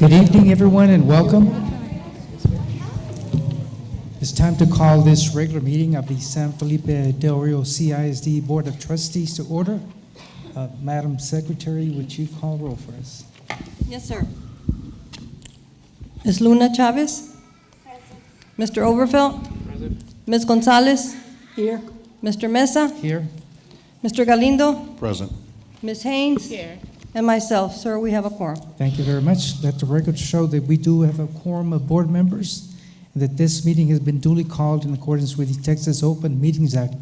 Good evening, everyone, and welcome. It's time to call this regular meeting of the San Felipe Del Rio CISD Board of Trustees to order. Madam Secretary, would you call roll for us? Yes, sir. Ms. Luna Chavez? Present. Mr. Overfelt? Present. Ms. Gonzalez? Here. Mr. Mesa? Here. Mr. Galindo? Present. Ms. Haynes? Here. And myself. Sir, we have a quorum. Thank you very much. Let the record show that we do have a quorum of board members and that this meeting has been duly called in accordance with the Texas Open Meetings Act,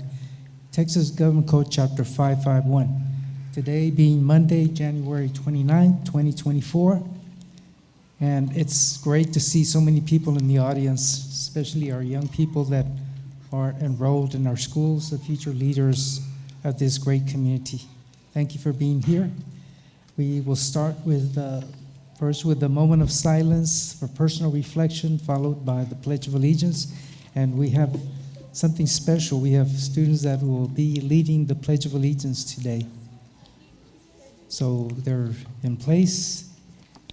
Texas Government Code Chapter 551. Today being Monday, January 29, 2024. And it's great to see so many people in the audience, especially our young people that are enrolled in our schools, the future leaders of this great community. Thank you for being here. We will start with first with a moment of silence for personal reflection, followed by the Pledge of Allegiance. And we have something special. We have students that will be leading the Pledge of Allegiance today. So they're in place.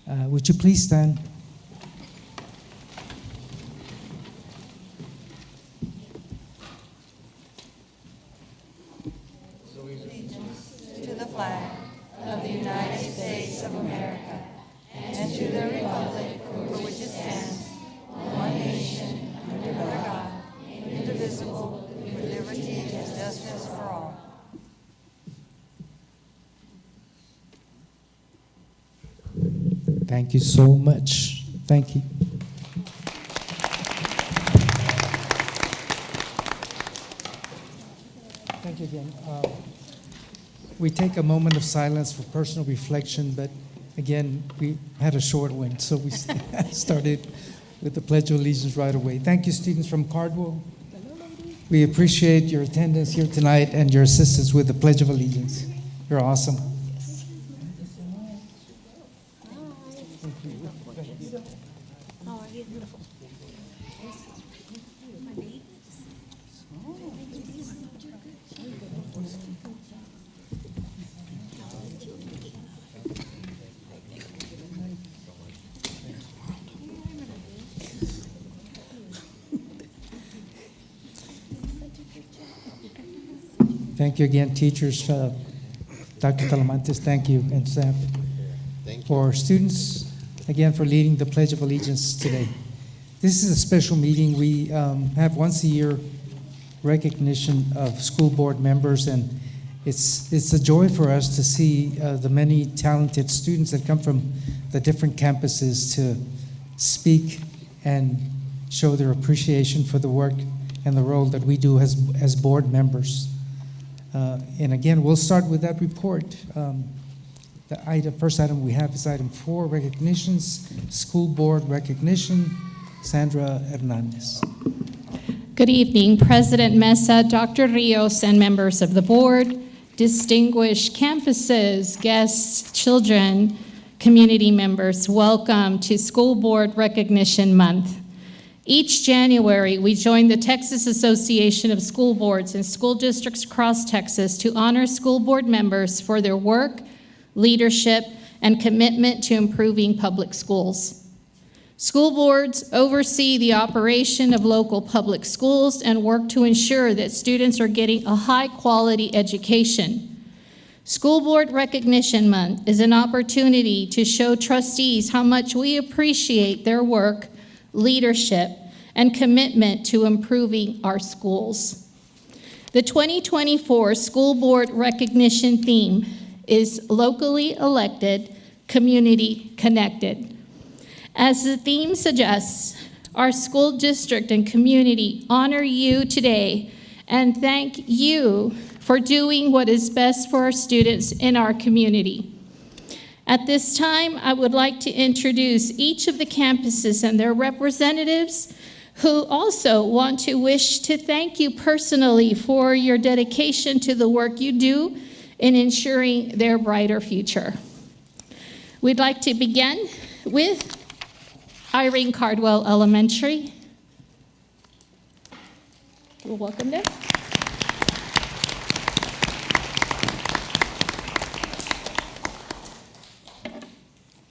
Would you please stand? To the flag of the United States of America and to the republic for which it stands, one nation, under God, indivisible, with liberty and justice for all. Thank you so much. Thank you. Thank you again. We take a moment of silence for personal reflection, but again, we had a short one, so we started with the Pledge of Allegiance right away. Thank you, students from Cardwell. We appreciate your attendance here tonight and your assistance with the Pledge of Allegiance. You're awesome. Thank you again, teachers, Dr. Talamantes, thank you, and staff. Thank you. For students, again, for leading the Pledge of Allegiance today. This is a special meeting. We have once a year recognition of school board members, and it's a joy for us to see the many talented students that come from the different campuses to speak and show their appreciation for the work and the role that we do as board members. And again, we'll start with that report. The first item we have is item 4, recognitions, school board recognition. Sandra Hernandez. Good evening, President Mesa, Dr. Rios, and members of the board, distinguished campuses, guests, children, community members. Welcome to School Board Recognition Month. Each January, we join the Texas Association of School Boards and school districts across Texas to honor school board members for their work, leadership, and commitment to improving public schools. School boards oversee the operation of local public schools and work to ensure that students are getting a high-quality education. School Board Recognition Month is an opportunity to show trustees how much we appreciate their work, leadership, and commitment to improving our schools. The 2024 School Board Recognition theme is locally elected, community connected. As the theme suggests, our school district and community honor you today and thank you for doing what is best for our students in our community. At this time, I would like to introduce each of the campuses and their representatives who also want to wish to thank you personally for your dedication to the work you do in ensuring their brighter future. We'd like to begin with Irene Cardwell Elementary. You're welcome there.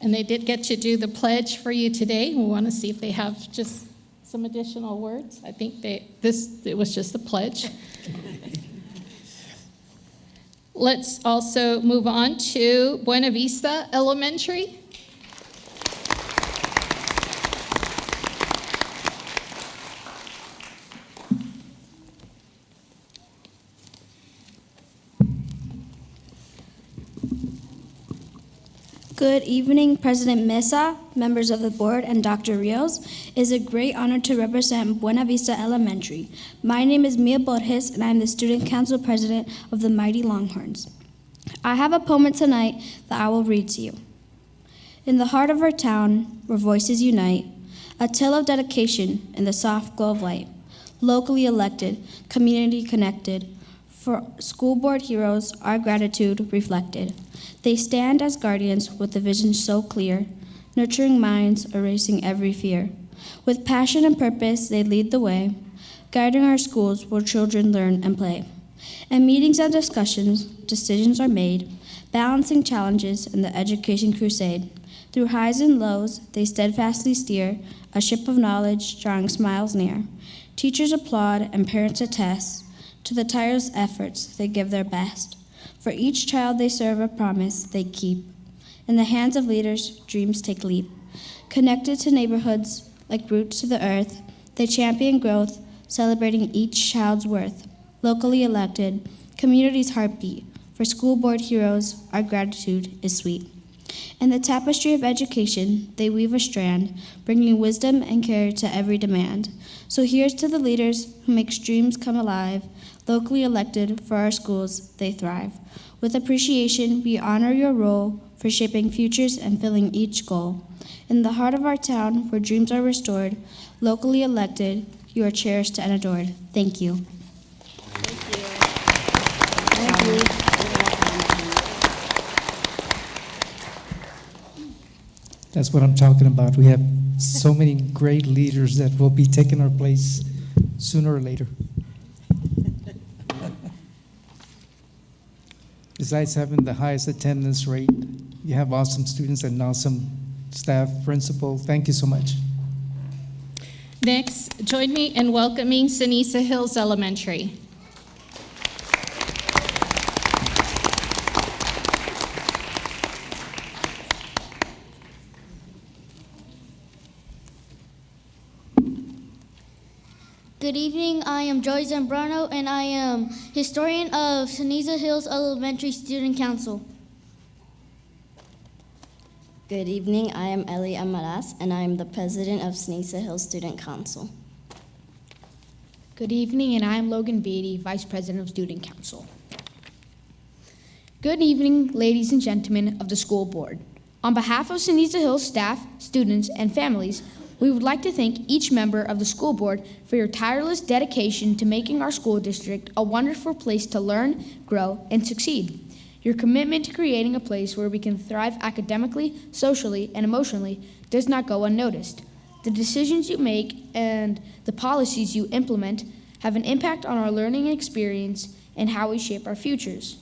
And they did get to do the pledge for you today. We want to see if they have just some additional words. I think it was just the pledge. Let's also move on to Buena Vista Elementary. Good evening, President Mesa, members of the board, and Dr. Rios. It is a great honor to represent Buena Vista Elementary. My name is Mia Borges, and I am the Student Council President of the Mighty Longhorns. I have a poem tonight that I will read to you. In the heart of our town, where voices unite, a tale of dedication in the soft glow of light. Locally elected, community connected, for school board heroes, our gratitude reflected. They stand as guardians with a vision so clear, nurturing minds, erasing every fear. With passion and purpose, they lead the way, guiding our schools where children learn and play. In meetings and discussions, decisions are made, balancing challenges in the education crusade. Through highs and lows, they steadfastly steer a ship of knowledge, drawing smiles near. Teachers applaud and parents attest to the tireless efforts they give their best. For each child they serve a promise they keep. In the hands of leaders, dreams take leap. Connected to neighborhoods like roots to the earth, they champion growth, celebrating each child's worth. Locally elected, community's heartbeat. For school board heroes, our gratitude is sweet. In the tapestry of education, they weave a strand, bringing wisdom and care to every demand. So here's to the leaders who make dreams come alive. Locally elected, for our schools, they thrive. With appreciation, we honor your role for shaping futures and filling each goal. In the heart of our town, where dreams are restored, locally elected, you are cherished and adored. Thank you. Thank you. That's what I'm talking about. We have so many great leaders that will be taking our place sooner or later. Besides having the highest attendance rate, you have awesome students and awesome staff, principal. Thank you so much. Next, join me in welcoming Ceniza Hills Elementary. Good evening, I am Joy Zambrano, and I am historian of Ceniza Hills Elementary Student Council. Good evening, I am Ellie Amaras, and I am the president of Ceniza Hills Student Council. Good evening, and I am Logan Beatty, vice president of Student Council. Good evening, ladies and gentlemen of the school board. On behalf of Ceniza Hills staff, students, and families, we would like to thank each member of the school board for your tireless dedication to making our school district a wonderful place to learn, grow, and succeed. Your commitment to creating a place where we can thrive academically, socially, and emotionally does not go unnoticed. The decisions you make and the policies you implement have an impact on our learning experience and how we shape our futures.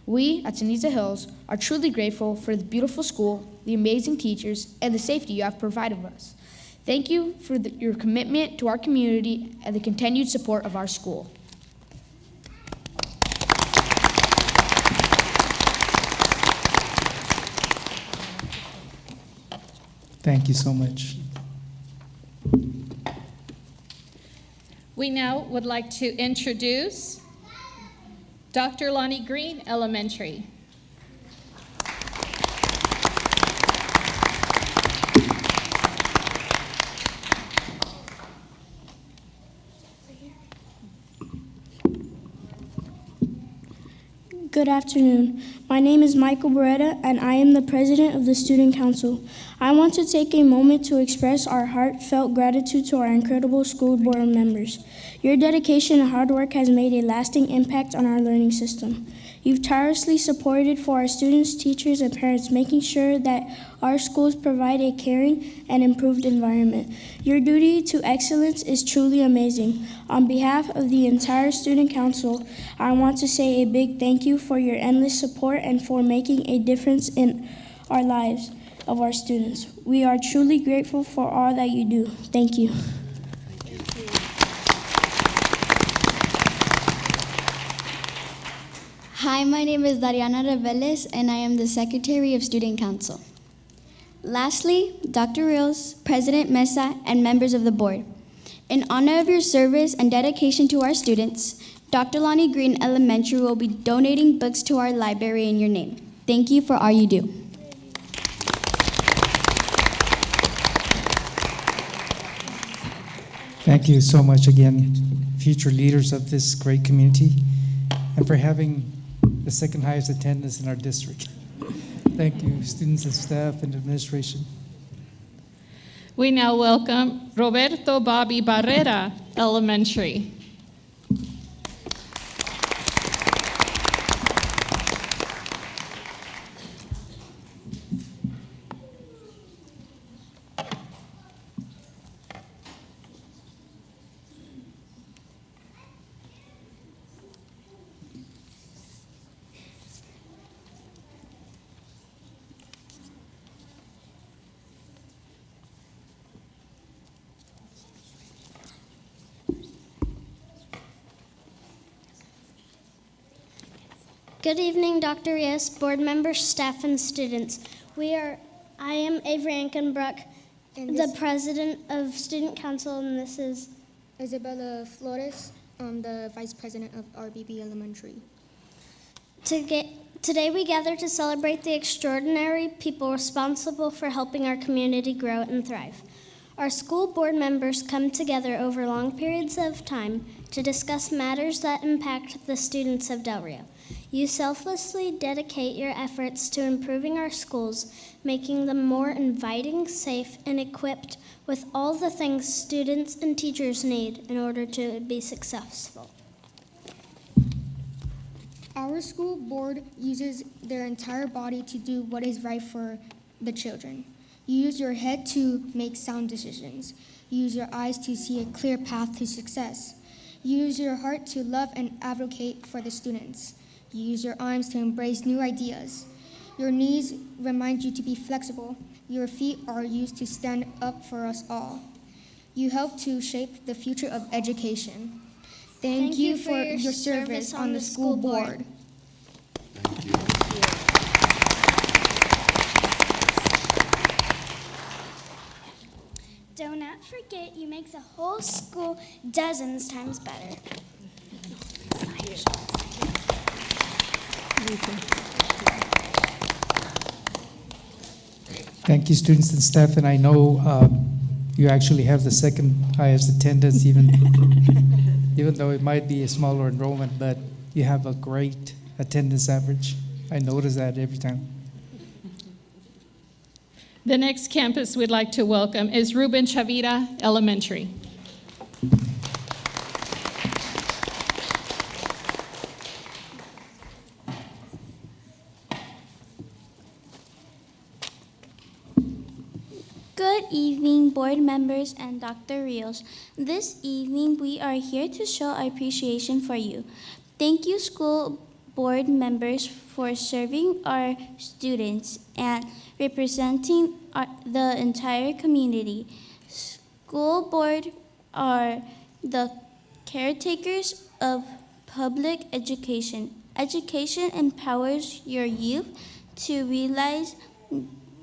We at Ceniza Hills are truly grateful for the beautiful school, the amazing teachers, and the safety you have provided us. Thank you for your commitment to our community and the continued support of our school. Thank you so much. We now would like to introduce Dr. Lonnie Green Elementary. Good afternoon. My name is Michael Beretta, and I am the president of the Student Council. I want to take a moment to express our heartfelt gratitude to our incredible school board members. Your dedication and hard work has made a lasting impact on our learning system. You've tirelessly supported for our students, teachers, and parents, making sure that our schools provide a caring and improved environment. Your duty to excellence is truly amazing. On behalf of the entire Student Council, I want to say a big thank you for your endless support and for making a difference in our lives. of our students. We are truly grateful for all that you do. Thank you. Hi, my name is Dariana Reveles, and I am the Secretary of Student Council. Lastly, Dr. Rios, President Mesa, and members of the board. In honor of your service and dedication to our students, Dr. Lonnie Green Elementary will be donating books to our library in your name. Thank you for all you do. Thank you so much again, future leaders of this great community, and for having the second highest attendance in our district. Thank you, students and staff and administration. We now welcome Roberto Bobby Barrera Elementary. Good evening, Dr. Rios, board members, staff, and students. I am Avery Ankenbrook, the president of Student Council, and this is Isabella Flores, the vice president of RBB Elementary. Today we gather to celebrate the extraordinary people responsible for helping our community grow and thrive. Our school board members come together over long periods of time to discuss matters that impact the students of Del Rio. You selflessly dedicate your efforts to improving our schools, making them more inviting, safe, and equipped with all the things students and teachers need in order to be successful. Our school board uses their entire body to do what is right for the children. You use your head to make sound decisions. You use your eyes to see a clear path to success. You use your heart to love and advocate for the students. You use your arms to embrace new ideas. Your knees remind you to be flexible. Your feet are used to stand up for us all. You help to shape the future of education. Thank you for your service on the school board. Do not forget, you make the whole school dozens times better. Thank you, students and staff, and I know you actually have the second highest attendance, even though it might be a smaller enrollment, but you have a great attendance average. I notice that every time. The next campus we'd like to welcome is Ruben Chavira Elementary. Good evening, board members and Dr. Rios. This evening, we are here to show our appreciation for you. Thank you, school board members, for serving our students and representing the entire community. School board are the caretakers of public education. Education empowers your youth to realize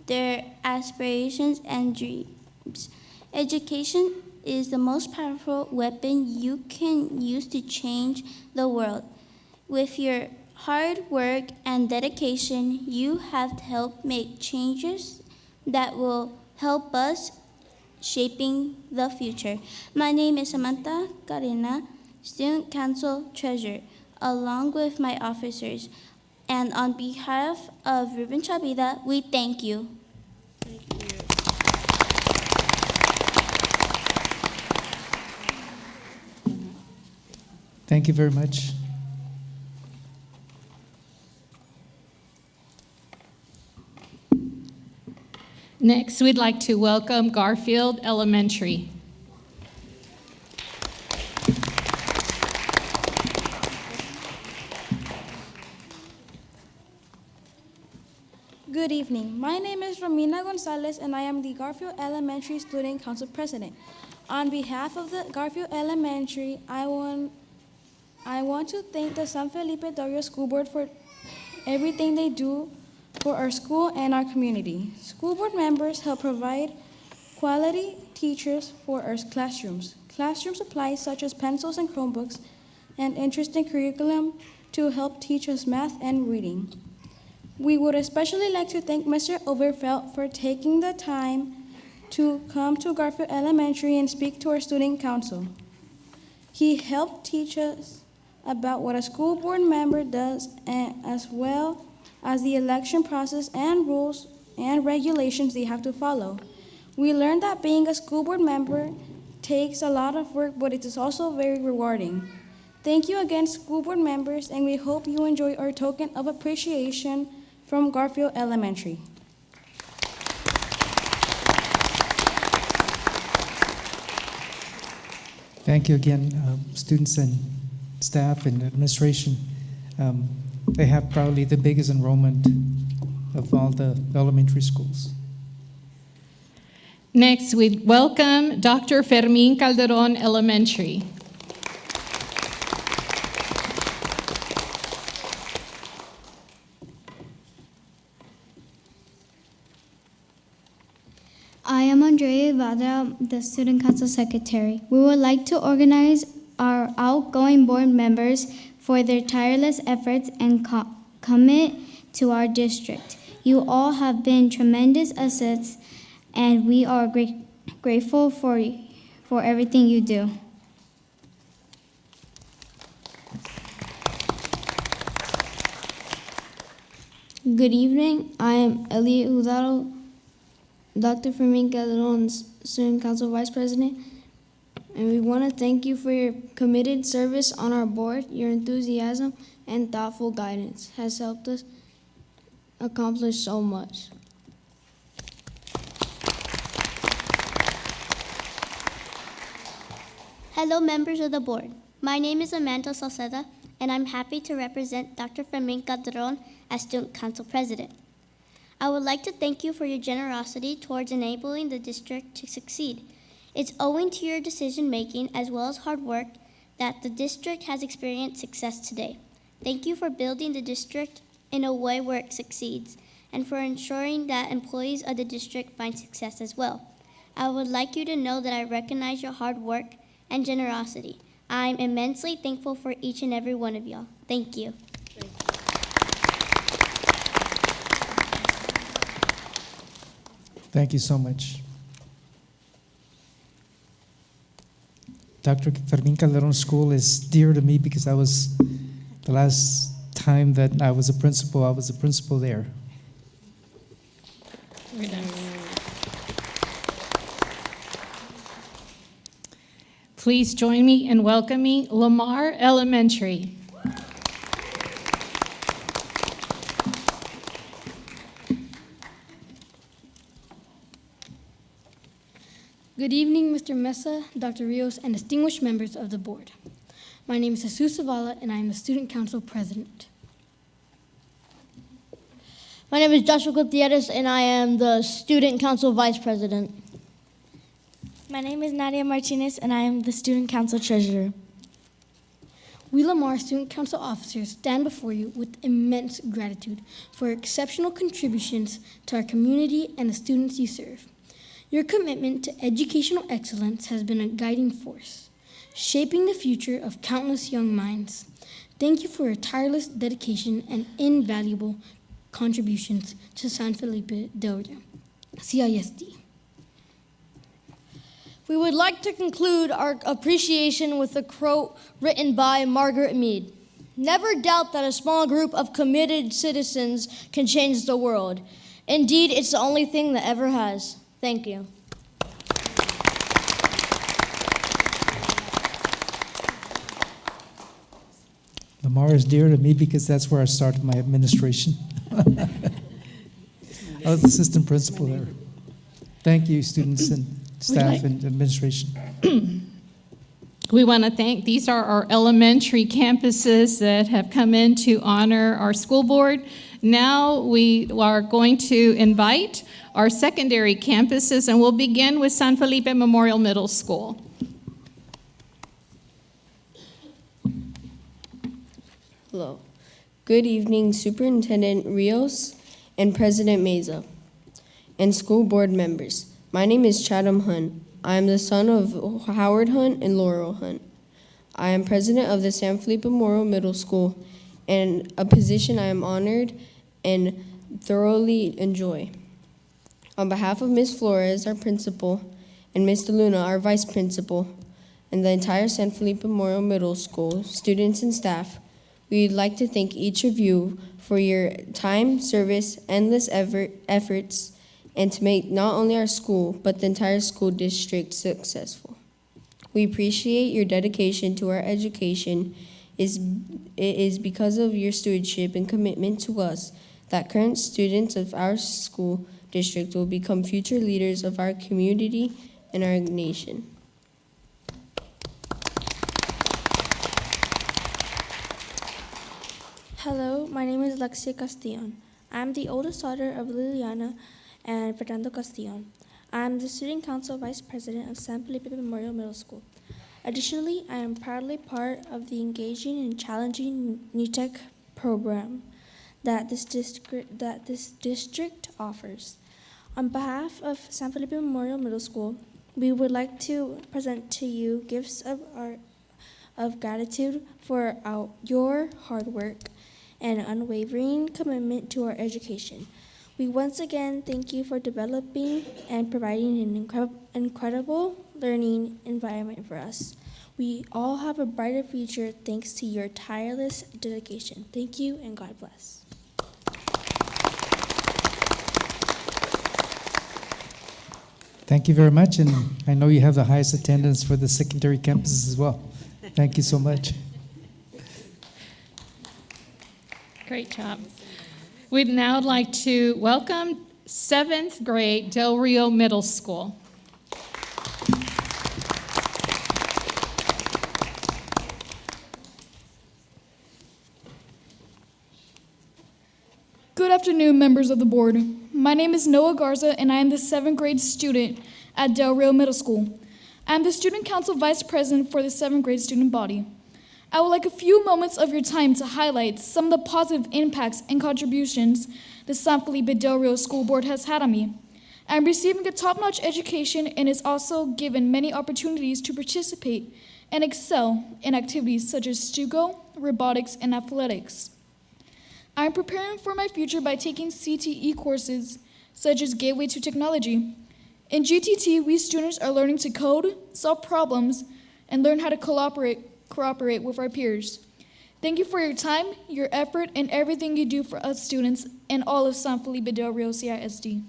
their aspirations and dreams. Education is the most powerful weapon you can use to change the world. With your hard work and dedication, you have helped make changes that will help us shaping the future. My name is Samantha Carina, Student Council Treasurer, along with my officers. And on behalf of Ruben Chavira, we thank you. Thank you very much. Next, we'd like to welcome Garfield Elementary. Good Good evening. My name is Romina Gonzalez, and I am the Garfield Elementary Student Council President. On behalf of the Garfield Elementary, I want to thank the San Felipe Del Rio School Board for everything they do for our school and our community. School board members help provide quality teachers for our classrooms. Classroom supplies such as pencils and Chromebooks, and interesting curriculum to help teach us math and reading. We would especially like to thank Mr. Overfelt for taking the time to come to Garfield Elementary and speak to our student council. He helped teach us about what a school board member does, as well as the election process and rules and regulations they have to follow. We learned that being a school board member takes a lot of work, but it is also very rewarding. Thank you again, school board members, and we hope you enjoy our token of appreciation from Garfield Elementary. Thank you again, students and staff and administration. They have probably the biggest enrollment of all the elementary schools. Next, we welcome Dr. Fermin Calderon Elementary. I am Andrea Ivada, the Student Council Secretary. We would like to organize our outgoing board members for their tireless efforts and commit to our district. You all have been tremendous assets, and we are grateful for everything you do. Good evening. I am Elliot Udaro, Dr. Fermin Calderon's Student Council Vice President, and we want to thank you for your committed service on our board. Your enthusiasm and thoughtful guidance has helped us accomplish so much. Hello, members of the board. My name is Amanda Salceda, and I'm happy to represent Dr. Fermin Calderon as Student Council President. I would like to thank you for your generosity towards enabling the district to succeed. It's owing to your decision-making as well as hard work that the district has experienced success today. Thank you for building the district in a way where it succeeds, and for ensuring that employees of the district find success as well. I would like you to know that I recognize your hard work and generosity. I'm immensely thankful for each and every one of y'all. Thank you. Thank you so much. Dr. Fermin Calderon School is dear to me because I was, the last time that I was a principal there. Please join me in welcoming Lamar Elementary. Good evening, Mr. Mesa, Dr. Rios, and distinguished members of the board. My name is Jesus Zavala, and I am the Student Council President. My name is Joshua Gutierrez, and I am the Student Council Vice President. My name is Nadia Martinez, and I am the Student Council Treasurer. We Lamar Student Council officers stand before you with immense gratitude for your exceptional contributions to our community and the students you serve. Your commitment to educational excellence has been a guiding force, shaping the future of countless young minds. Thank you for your tireless dedication and invaluable contributions to San Felipe Del Rio, CISD. We would like to conclude our appreciation with a quote written by Margaret Mead. Never doubt that a small group of committed citizens can change the world. Indeed, it's the only thing that ever has. Thank you. Lamar is dear to me because that's where I started my administration. I was assistant principal there. Thank you, students and staff and administration. We want to thank, these are our elementary campuses that have come in to honor our school board Now we are going to invite our secondary campuses, and we'll begin with San Felipe Memorial Middle School. Hello. Good evening, Superintendent Rios and President Meza, and school board members. My name is Chatham Hunt. I am the son of Howard Hunt and Laurel Hunt. I am president of the San Felipe Memorial Middle School, and a position I am honored and thoroughly enjoy. On behalf of Ms. Flores, our principal, and Ms. DeLuna, our vice principal, and the entire San Felipe Memorial Middle School, students and staff, we'd like to thank each of you for your time, service, endless efforts, and to make not only our school, but the entire school district successful. We appreciate your dedication to our education. It is because of your stewardship and commitment to us that current students of our school district will become future leaders of our community and our nation. Hello, my name is Lexia Castillon. I'm the oldest daughter of Liliana and Fernando Castillon. I'm the Student Council Vice President of San Felipe Memorial Middle School. Additionally, I am proudly part of the engaging and challenging NUTEC program that this district offers. On behalf of San Felipe Memorial Middle School, we would like to present to you gifts of gratitude for your hard work and unwavering commitment to our education. We once again thank you for developing and providing an incredible learning environment for us. We all have a brighter future thanks to your tireless dedication. Thank you and God bless. Thank you very much, and I know you have the highest attendance for the secondary campuses as well. Thank you so much. Great job. We'd now like to welcome 7th grade Del Rio Middle School. Good afternoon, members of the board. My name is Noah Garza, and I am the 7th grade student at Del Rio Middle School. I am the Student Council Vice President for the 7th grade student body. I would like a few moments of your time to highlight some of the positive impacts and contributions the San Felipe Del Rio School Board has had on me. I am receiving a top-notch education and is also given many opportunities to participate and excel in activities such as STUGO, robotics, and athletics. I am preparing for my future by taking CTE courses such as Gateway to Technology. In GTT, we students are learning to code, solve problems, and learn how to cooperate with our peers. Thank you for your time, your effort, and everything you do for us students and all of San Felipe Del Rio CISD.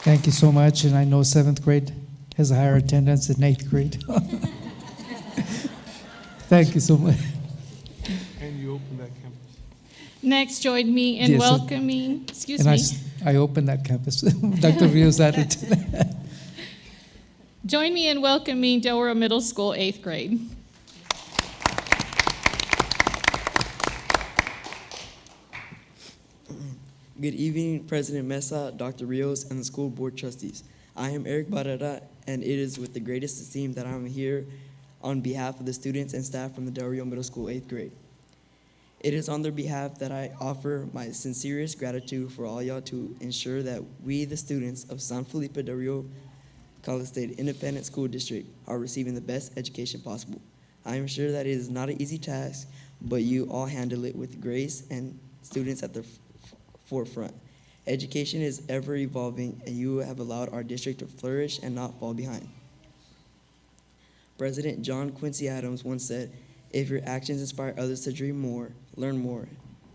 Thank you so much, and I know 7th grade has a higher attendance than 8th grade. Thank you so much. And you open that campus. Next, join me in welcoming, I opened that campus. Dr. Rios added to that. Join me in welcoming Del Rio Middle School 8th grade. Good evening, President Mesa, Dr. Rios, and the school board trustees. I am Eric Barrera, and it is with the greatest esteem that I'm here on behalf of the students and staff from the Del Rio Middle School 8th grade. It is on their behalf that I offer my sincerest gratitude for all y'all to ensure that we, the students of San Felipe Del Rio College State Independent School District, are receiving the best education possible. I am sure that it is not an easy task, but you all handle it with grace and students at the forefront. Education is ever evolving, and you have allowed our district to flourish and not fall behind. President John Quincy Adams once said, "If your actions inspire others to dream more, learn more,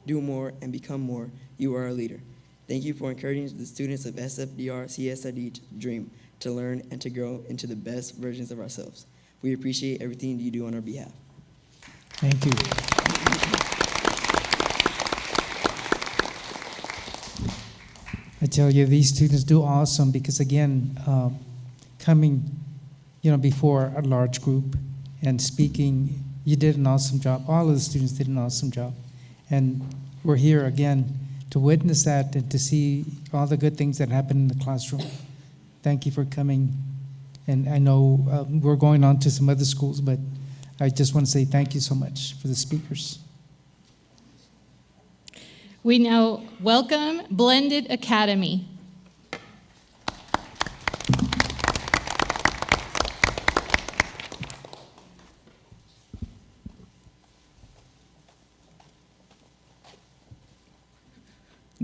do more, and become more, you are a leader." Thank you for encouraging the students of SFDR CSID to dream, to learn, and to grow into the best versions of ourselves. We appreciate everything you do on our behalf. Thank you. I tell you, these students do awesome because, again, coming, before a large group and speaking You did an awesome job. All of the students did an awesome job. And we're here again to witness that and to see all the good things that happen in the classroom. Thank you for coming. And I know we're going on to some other schools, but I just want to say thank you so much for the speakers. We now welcome Blended Academy.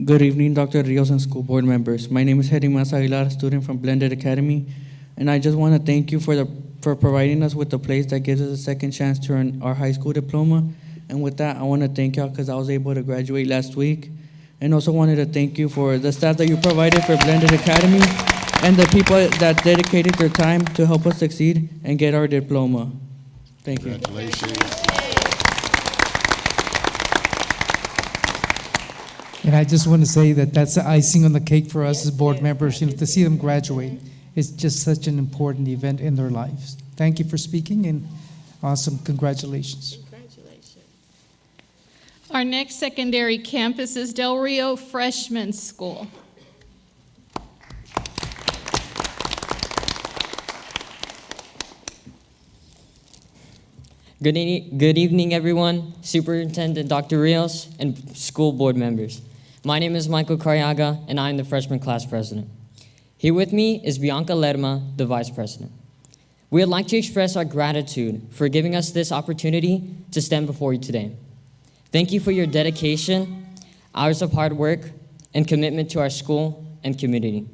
Good evening, Dr. Rios and school board members. My name is Herimas Aguilar, student from Blended Academy, and I just want to thank you for providing us with a place that gives us a second chance to earn our high school diploma. And with that, I want to thank y'all because I was able to graduate last week. And also wanted to thank you for the staff that you provided for Blended Academy and the people that dedicated their time to help us succeed and get our diploma. Thank you. Congratulations. And I just want to say that that's the icing on the cake for us as board members, to see them graduate. It's just such an important event in their lives. Thank you for speaking, and awesome. Congratulations. Our next secondary campus is Del Rio Freshman School. Good evening, everyone, Superintendent Dr. Rios, and school board members. My name is Michael Carriaga, and I'm the freshman class president. Here with me is Bianca Lerma, the vice president. We would like to express our gratitude for giving us this opportunity to stand before you today. Thank you for your dedication, hours of hard work, and commitment to our school and community.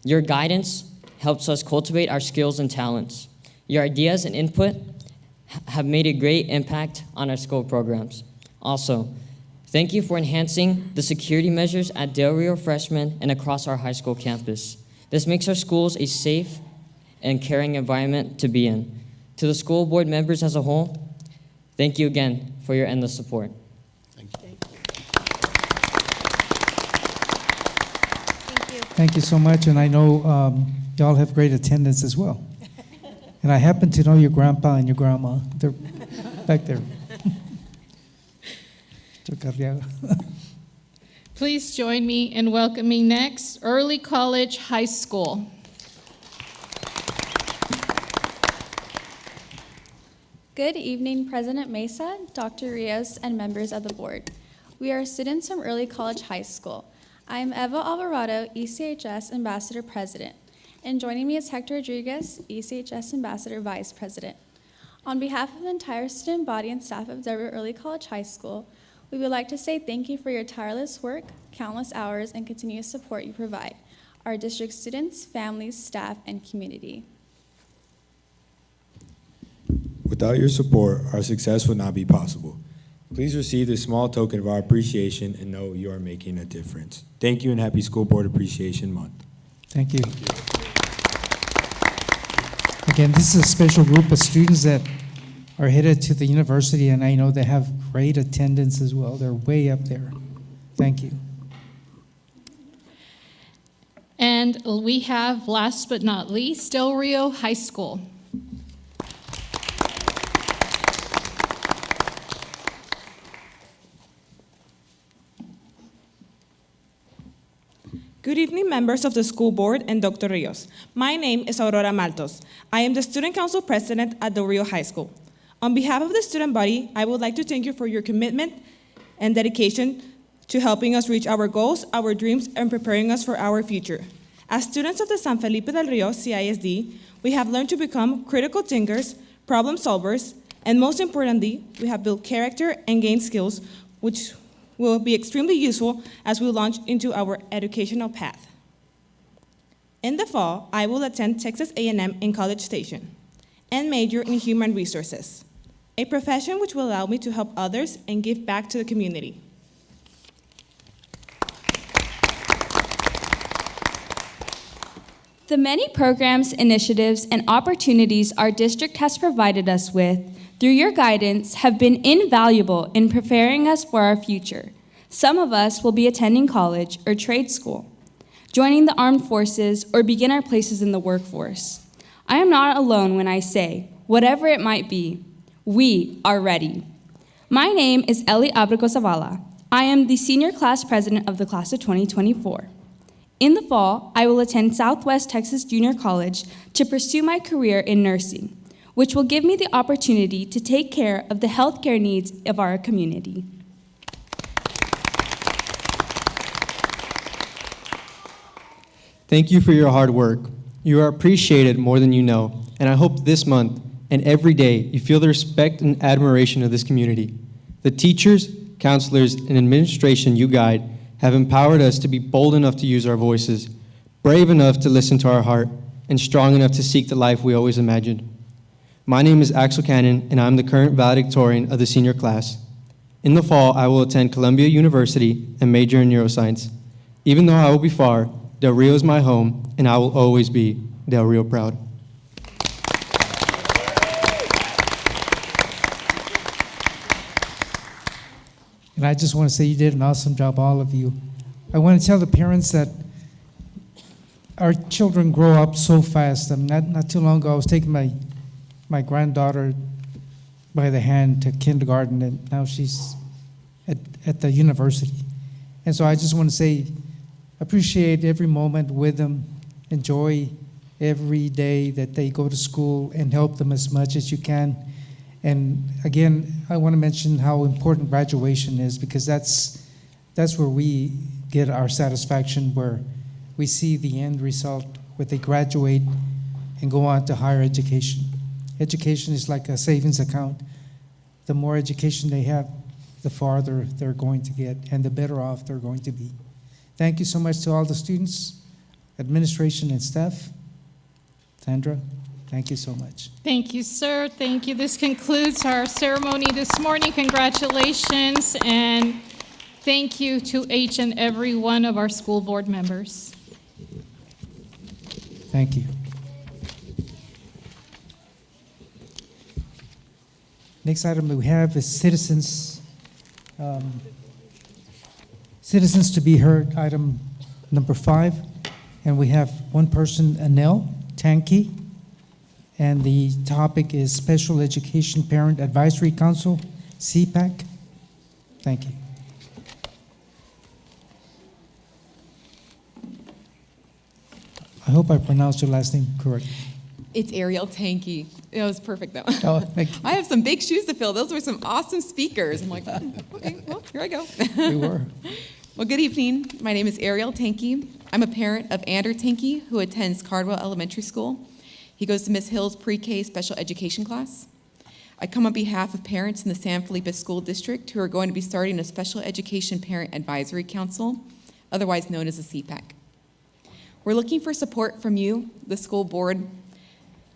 Your guidance helps us cultivate our skills and talents. Your ideas and input have made a great impact on our school programs. Also, thank you for enhancing the security measures at Del Rio Freshman and across our high school campus. This makes our schools a safe and caring environment to be in. To the school board members as a whole, thank you again for your endless support. Thank you so much, and I know y'all have great attendance as well. And I happen to know your grandpa and your grandma. They're back there. Please join me in welcoming next Early College High School. Good evening, President Mesa, Dr. Rios, and members of the board. We are students from Early College High School. I am Eva Alvarado, ECHS Ambassador President, and joining me is Hector Rodriguez, ECHS Ambassador Vice President. On behalf of the entire student body and staff of Del Rio Early College High School, we would like to say thank you for your tireless work, countless hours, and continuous support you provide our district students, families, staff, and community. Without your support, our success would not be possible. Please receive this small token of our appreciation and know you are making a difference. Thank you and happy School Board Appreciation Month. Thank you. Again, this is a special group of students that are headed to the university, and I know they have great attendance as well. They're way up there. Thank you. And we have, last but not least, Del Rio High School. Good evening, members of the school board and Dr. Rios. My name is Aurora Maltos. I am the student council president at Del Rio High School. On behalf of the student body, I would like to thank you for your commitment and dedication to helping us reach our goals, our dreams, and preparing us for our future. As students of the San Felipe del Rio CISD, we have learned to become critical thinkers, problem solvers, and most importantly, we have built character and gained skills which will be extremely useful as we launch into our educational path. In the fall, I will attend Texas A&M in College Station and major in human resources, a profession which will allow me to help others and give back to the community. The many programs, initiatives, and opportunities our district has provided us with through your guidance have been invaluable in preparing us for our future. Some of us will be attending college or trade school, joining the armed forces, or begin our places in the workforce. I am not alone when I say, whatever it might be, We are ready. My name is Ellie Abrigo Zavala. I am the senior class president of the class of 2024. In the fall, I will attend Southwest Texas Junior College to pursue my career in nursing, which will give me the opportunity to take care of the healthcare needs of our community. Thank you for your hard work. You are appreciated more than you know, and I hope this month and every day you feel the respect and admiration of this community. The teachers, counselors, and administration you guide have empowered us to be bold enough to use our voices, brave enough to listen to our heart, and strong enough to seek the life we always imagined. My name is Axel Cannon, and I'm the current valedictorian of the senior class. In the fall, I will attend Columbia University and major in neuroscience. Even though I will be far, Del Rio is my home, and I will always be Del Rio proud. And I just want to say you did an awesome job, all of you. I want to tell the parents that our children grow up so fast. Not too long ago, I was taking my granddaughter by the hand to kindergarten, and now she's at the university. And so I just want to say, appreciate every moment with them. Enjoy every day that they go to school and help them as much as you can. And again, I want to mention how important graduation is, because that's where we get our satisfaction, where we see the end result, where they graduate and go on to higher education. Education is like a savings account. The more education they have, the farther they're going to get and the better off they're going to be. Thank you so much to all the students, administration, and staff. Sandra, thank you so much. Thank you, sir. Thank you. This concludes our ceremony this morning. Congratulations, and thank you to each and every one of our school board members. Thank you. Next item that we have is citizens. Citizens to be heard, item number 5. And we have one person, Anel Tanki. And the topic is Special Education Parent Advisory Council, CPAC. Thank you. I hope I pronounced your last name correct. It's Ariel Tanky. It was perfect, though. Oh, thank you. I have some big shoes to fill. Those were some awesome speakers. I'm like, okay, well, here I go. We were. Well, good evening. My name is Ariel Tanky. I'm a parent of Ander Tanky, who attends Cardwell Elementary School. He goes to Miss Hill's pre-K special education class. I come on behalf of parents in the San Felipe School District who are going to be starting a Special Education Parent Advisory Council, otherwise known as a CPAC. We're looking for support from you, the school board,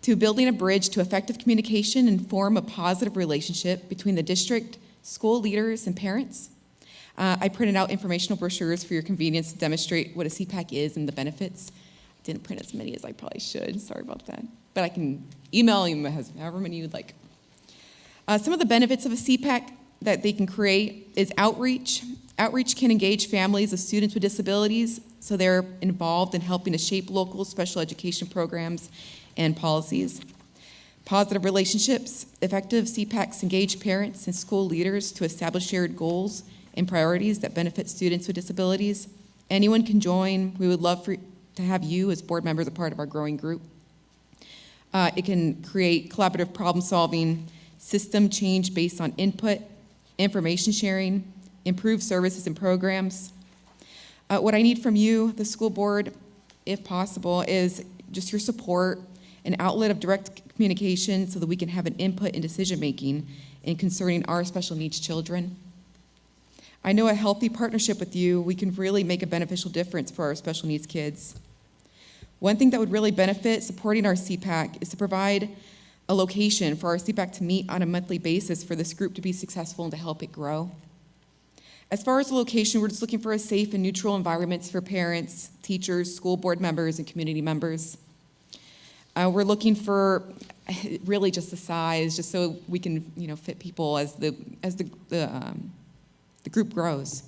to building a bridge to effective communication and form a positive relationship between the district, school leaders, and parents. I printed out informational brochures for your convenience to demonstrate what a CPAC is and the benefits. I didn't print as many as I probably should. Sorry about that. But I can email you however many you'd like. Some of the benefits of a CPAC that they can create is outreach. Outreach can engage families of students with disabilities, so they're involved in helping to shape local special education programs and policies. Positive relationships. Effective CPACs engage parents and school leaders to establish shared goals and priorities that benefit students with disabilities. Anyone can join. We would love to have you as board members a part of our growing group. It can create collaborative problem solving, system change based on input, information sharing, improve services and programs. What I need from you, the school board, if possible, is just your support, an outlet of direct communication so that we can have an input in decision making in concerning our special needs children. I know a healthy partnership with you, we can really make a beneficial difference for our special needs kids. One thing that would really benefit supporting our CPAC is to provide a location for our CPAC to meet on a monthly basis for this group to be successful and to help it grow. As far as the location, we're just looking for a safe and neutral environments for parents, teachers, school board members, and community members. We're looking for really just the size, just so we can fit people as the group grows.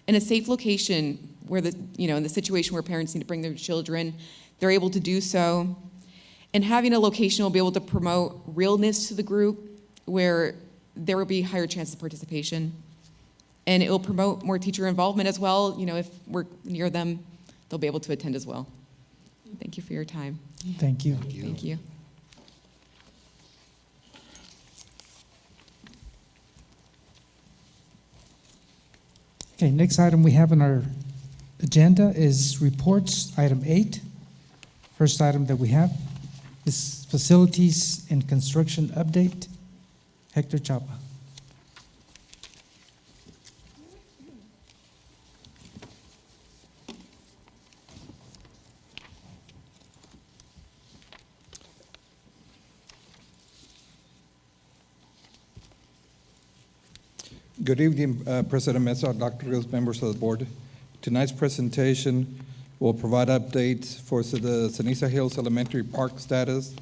In a safe location where in the situation where parents need to bring their children, they're able to do so. And having a location will be able to promote realness to the group where there will be higher chances of participation. And it will promote more teacher involvement as well. You know, if we're near them, they'll be able to attend as well. Thank you for your time. Thank you. Thank you. Okay, next item we have on our agenda is reports, item 8. First item that we have is facilities and construction update. Hector Chapa. Good evening, President Mesa, Dr. Rios, members of the board. Tonight's presentation will provide updates for the Ceniza Hills Elementary Park status,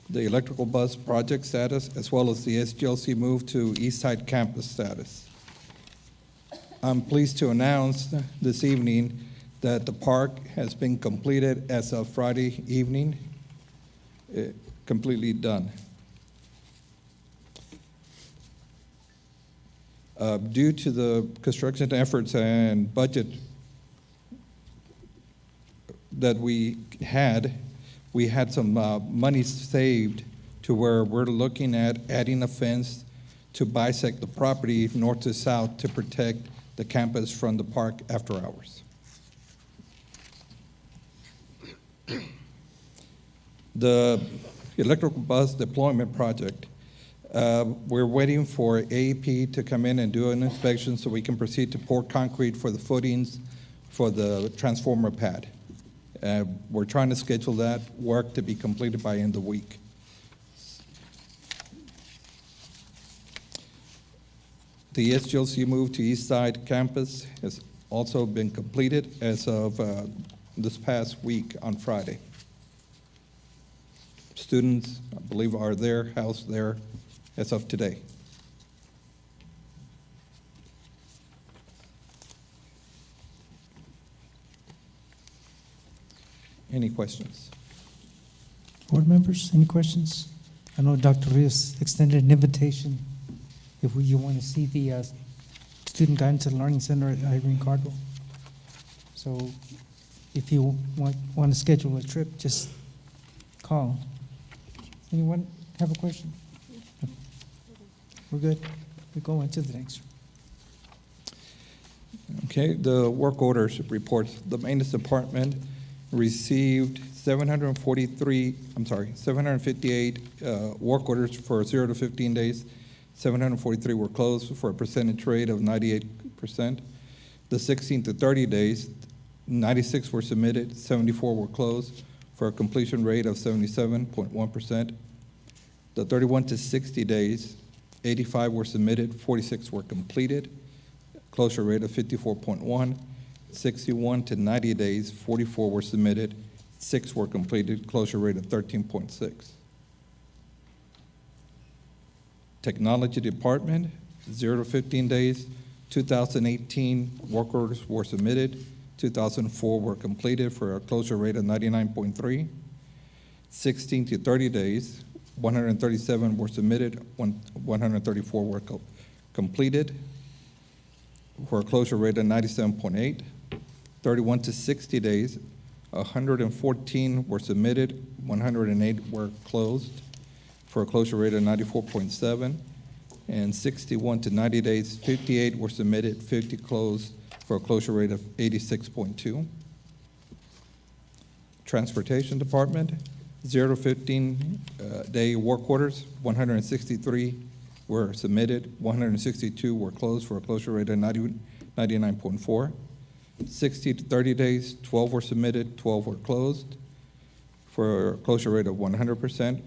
the electrical bus project status, as well as the SGLC move to East Side campus status. I'm pleased to announce this evening that the park has been completed as of Friday evening, completely done. Due to the construction efforts and budget that we had some money saved to where we're looking at adding a fence to bisect the property north to south to protect the campus from the park after hours. The electrical bus deployment project, we're waiting for AEP to come in and do an inspection so we can proceed to pour concrete for the footings for the transformer pad. We're trying to schedule that work to be completed by end of week. The SGLC move to East Side campus has also been completed as of this past week on Friday. Students, I believe, are there, housed there as of today. Any questions? Board members, any questions? I know Dr. Rios extended an invitation if you want to see the Student Guidance and Learning Center at Irene Cardwell. So if you want to schedule a trip, just call. Anyone have a question? We're good. We go into the next. Okay, the work orders reports. The maintenance department received 758 work orders for 0 to 15 days. 743 were closed for a percentage rate of 98%. The 16 to 30 days, 96 were submitted, 74 were closed for a completion rate of 77.1%. The 31 to 60 days, 85 were submitted, 46 were completed, closure rate of 54.1. 61 to 90 days, 44 were submitted, 6 were completed, closure rate of 13.6. Technology department, 0 to 15 days, 2018 work orders were submitted, 2004 were completed for a closure rate of 99.3. 16 to 30 days, 137 were submitted, 134 were completed for a closure rate of 97.8. 31 to 60 days, 114 were submitted, 108 were closed for a closure rate of 94.7. And 61 to 90 days, 58 were submitted, 50 closed for a closure rate of 86.2. Transportation department, 0 to 15 day work orders, 163 were submitted, 162 were closed for a closure rate of 99.4. 60 to 30 days, 12 were submitted, 12 were closed for a closure rate of 100%.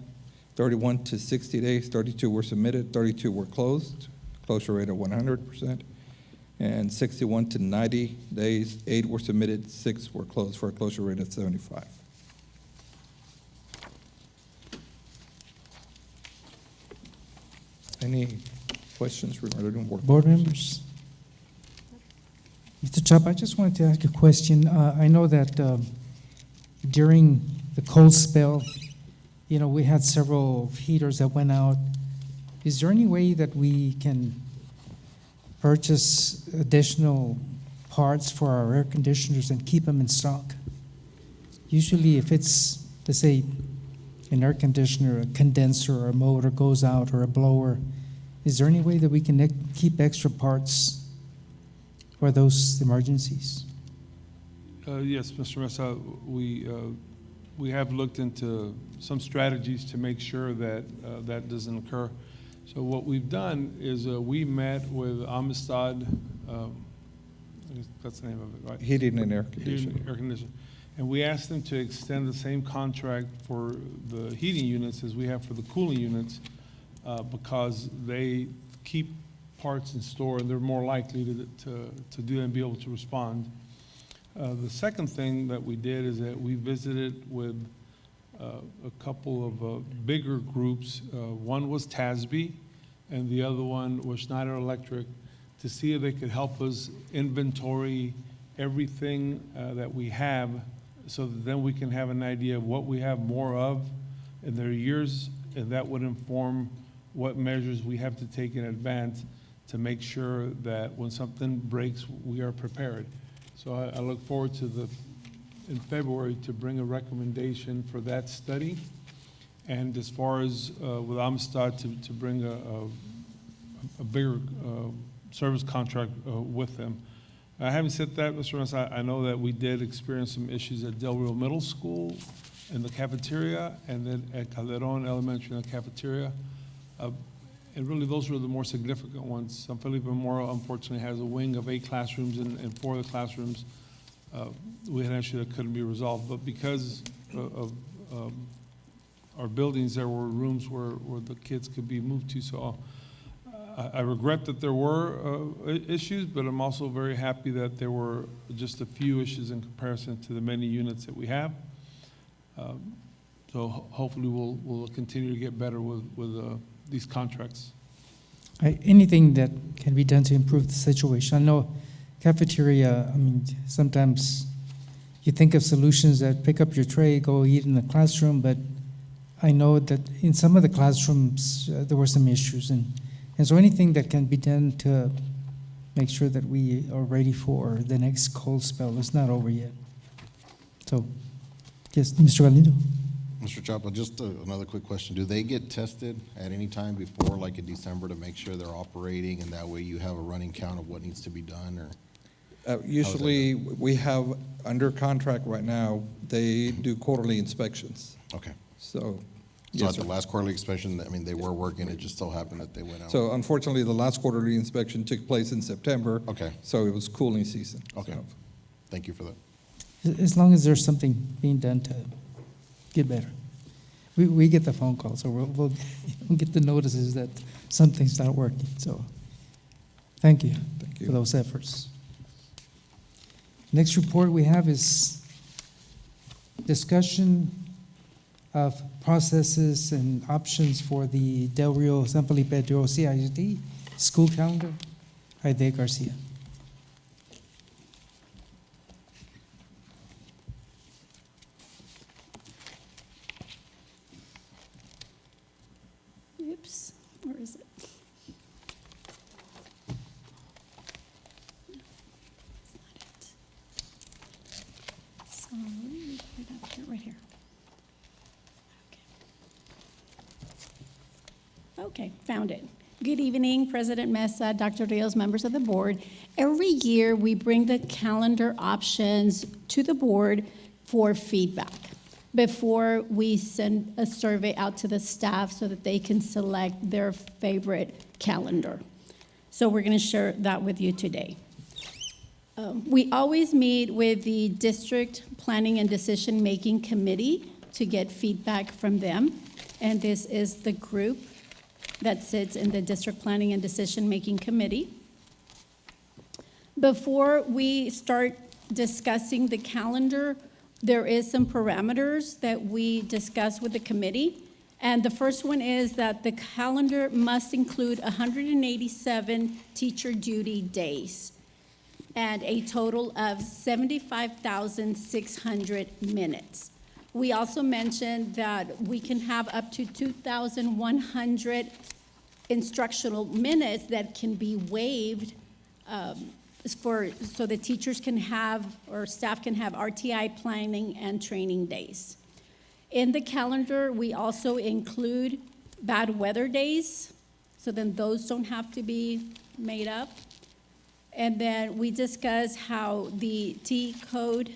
31 to 60 days, 32 were submitted, 32 were closed, closure rate of 100%. And 61 to 90 days, 8 were submitted, 6 were closed for a closure rate of 75. Any questions regarding board members? Mr. Chapa, I just wanted to ask a question. I know that during the cold spell, you know, we had several heaters that went out, is there any way that we can purchase additional parts for our air conditioners and keep them in stock? Usually if it's, let's say, an air conditioner, a condenser, or a motor goes out, or a blower, is there any way that we can keep extra parts for those emergencies? Yes, Mr. Mesa, we have looked into some strategies to make sure that that doesn't occur. So what we've done is we met with Amistad, I guess that's the name of it, right? Heating and air conditioning. Heating and air conditioning. And we asked them to extend the same contract for the heating units as we have for the cooling units, because they keep parts in store and they're more likely to do and be able to respond. The second thing that we did is that we visited with a couple of bigger groups. One was TASB and the other one was Schneider Electric, to see if they could help us inventory everything that we have, so that then we can have an idea of what we have more of in their years, and that would inform what measures we have to take in advance to make sure that when something breaks, we are prepared. So I look forward to in February to bring a recommendation for that study. And as far as with Amistad to bring a bigger service contract with them. Having said that, Mr. Mesa, I know that we did experience some issues at Del Rio Middle School in the cafeteria, and then at Calderon Elementary in the cafeteria. And really, those were the more significant ones. San Felipe Memorial, unfortunately, has a wing of 8 classrooms, and 4 of the classrooms, we had an issue that couldn't be resolved. But because of our buildings, there were rooms where the kids could be moved to. So I regret that there were issues, but I'm also very happy that there were just a few issues in comparison to the many units that we have. So hopefully we'll continue to get better with these contracts. Anything that can be done to improve the situation. I know cafeteria, I mean, sometimes you think of solutions that pick up your tray, go eat in the classroom, but I know that in some of the classrooms there were some issues, and so anything that can be done to make sure that we are ready for the next cold spell is not over yet. So, yes, Mr. Galindo. Mr. Chapa, just another quick question. Do they get tested at any time before, like in December, to make sure they're operating, and that way you have a running count of what needs to be done? Or Usually, we have under contract right now, they do quarterly inspections. Okay. So at the last quarterly inspection, I mean, they were working, it just so happened that they went out. So unfortunately, the last quarterly inspection took place in September. Okay. So it was cooling season. Okay. So. Thank you for that. As long as there's something being done to get better. We get the phone calls, so we'll get the notices that something's not working. So thank you for those efforts. Next report we have is discussion of processes and options for the Del Rio San Felipe de CISD school calendar. Aide Garcia. Oops, where is it? That's not it. So, let me put it up here, right here. Okay, found it. Good evening, President Mesa, Dr. Rios, members of the board. Every year, we bring the calendar options to the board for feedback before we send a survey out to the staff so that they can select their favorite calendar. So we're going to share that with you today. We always meet with the District Planning and Decision-Making Committee to get feedback from them, and this is the group that sits in the District Planning and Decision-Making Committee. Before we start discussing the calendar, there is some parameters that we discuss with the committee. And the first one is that the calendar must include 187 teacher duty days and a total of 75,600 minutes. We also mentioned that we can have up to 2,100 instructional minutes that can be waived so the teachers can have, or staff can have RTI planning and training days. In the calendar, we also include bad weather days, so then those don't have to be made up. And then we discuss how the T code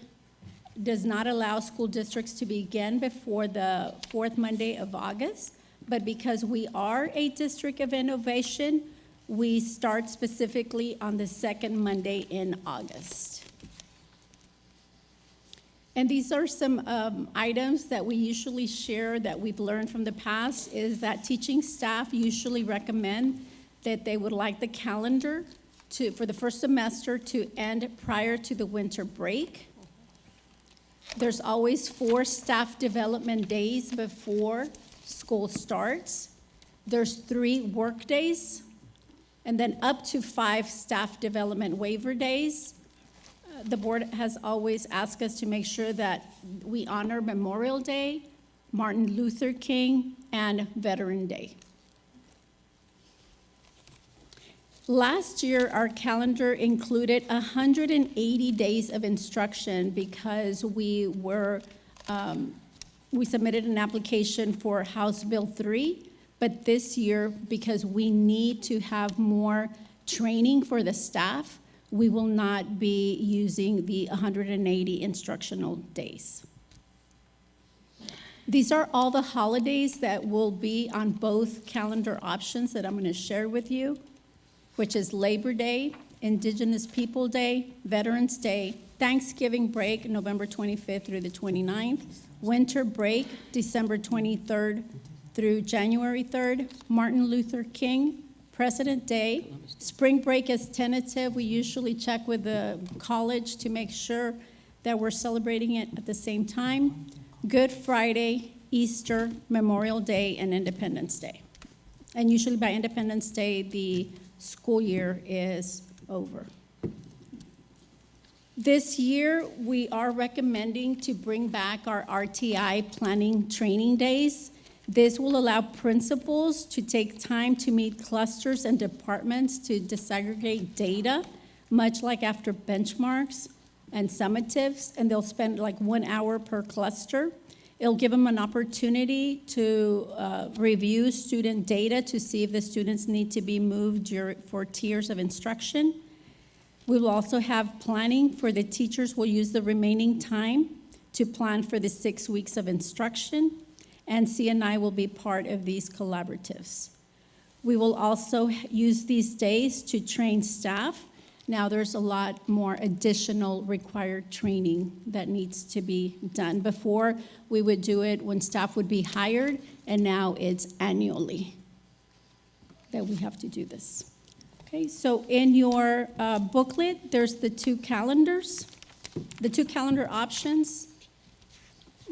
does not allow school districts to begin before the fourth Monday of August, but because we are a district of innovation, we start specifically on the second Monday in August. And these are some items that we usually share that we've learned from the past, is that teaching staff usually recommend that they would like the calendar for the first semester to end prior to the winter break. There's always 4 staff development days before school starts. There's 3 work days, and then up to 5 staff development waiver days. The board has always asked us to make sure that we honor Memorial Day, Martin Luther King, and Veteran Day. Last year, our calendar included 180 days of instruction because we submitted an application for House Bill 3, but this year, because we need to have more training for the staff, we will not be using the 180 instructional days. These are all the holidays that will be on both calendar options that I'm going to share with you, which is Labor Day, Indigenous People Day, Veterans Day, Thanksgiving break, November 25th through the 29th, winter break, December 23rd through January 3rd, Martin Luther King, President Day. Spring break is tentative. We usually check with the college to make sure that we're celebrating it at the same time. Good Friday, Easter, Memorial Day, and Independence Day. And usually by Independence Day, the school year is over. This year, we are recommending to bring back our RTI planning training days. This will allow principals to take time to meet clusters and departments to disaggregate data, much like after benchmarks and summatives, and they'll spend like 1 hour per cluster. It'll give them an opportunity to review student data to see if the students need to be moved for tiers of instruction. We will also have planning for the teachers. Will use the remaining time to plan for the 6 weeks of instruction, and CNI will be part of these collaboratives. We will also use these days to train staff. Now there's a lot more additional required training that needs to be done. Before, we would do it when staff would be hired, and now it's annually that we have to do this. Okay, so in your booklet, there's the 2 calendars, the 2 calendar options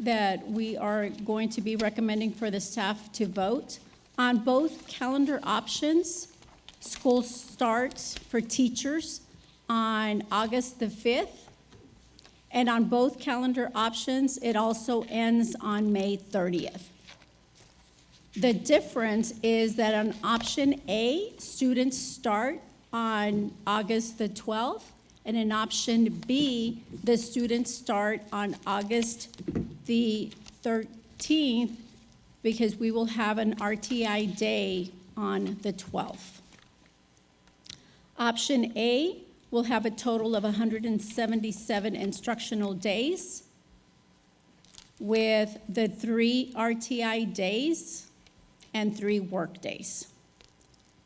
that we are going to be recommending for the staff to vote. On both calendar options, school starts for teachers on August the 5th, and on both calendar options, it also ends on May 30th. The difference is that on option A, students start on August the 12th, and in option B, the students start on August the 13th, because we will have an RTI day on the 12th. Option A will have a total of 177 instructional days with the 3 RTI days and 3 work days.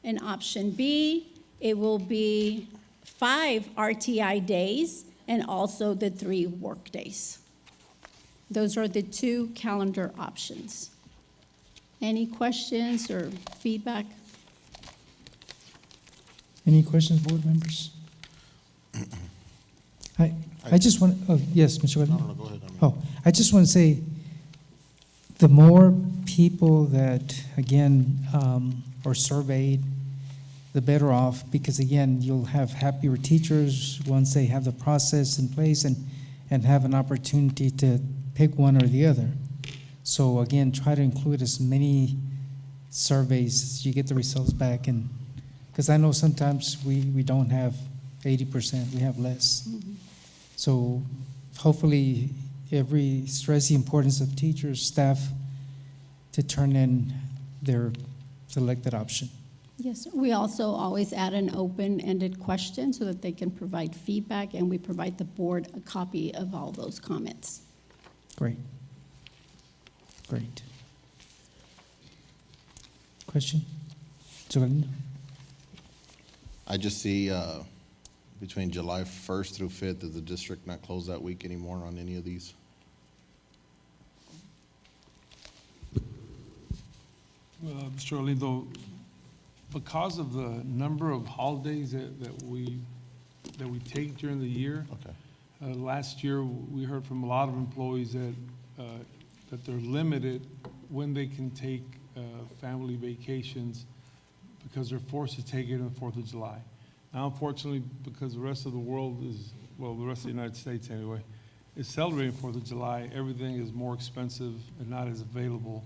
In option B, it will be 5 RTI days and also the 3 work days. Those are the 2 calendar options. Any questions or feedback? Any questions, board members? I just want, oh, yes, Mr. Guerrero? No, go ahead. I just want to say, the more people that, again, are surveyed, the better off, because again, you'll have happier teachers once they have the process in place and have an opportunity to pick one or the other. So again, try to include as many surveys, you get the results back, and, because I know sometimes we don't have 80%, we have less. So hopefully, stress the importance of teachers, staff, to turn in their selected option. Yes, we also always add an open-ended question so that they can provide feedback, and we provide the board a copy of all those comments. Great. Great. Question? Giovanni? I just see between July 1st through 5th, is the district not closed that week anymore on any of these? Mr. Olindo, because of the number of holidays that we take during the year, last year we heard from a lot of employees that they're limited when they can take family vacations because they're forced to take it on the 4th of July. Now, unfortunately, because the rest of the world is, well, the rest of the United States anyway, is celebrating 4th of July, everything is more expensive and not as available,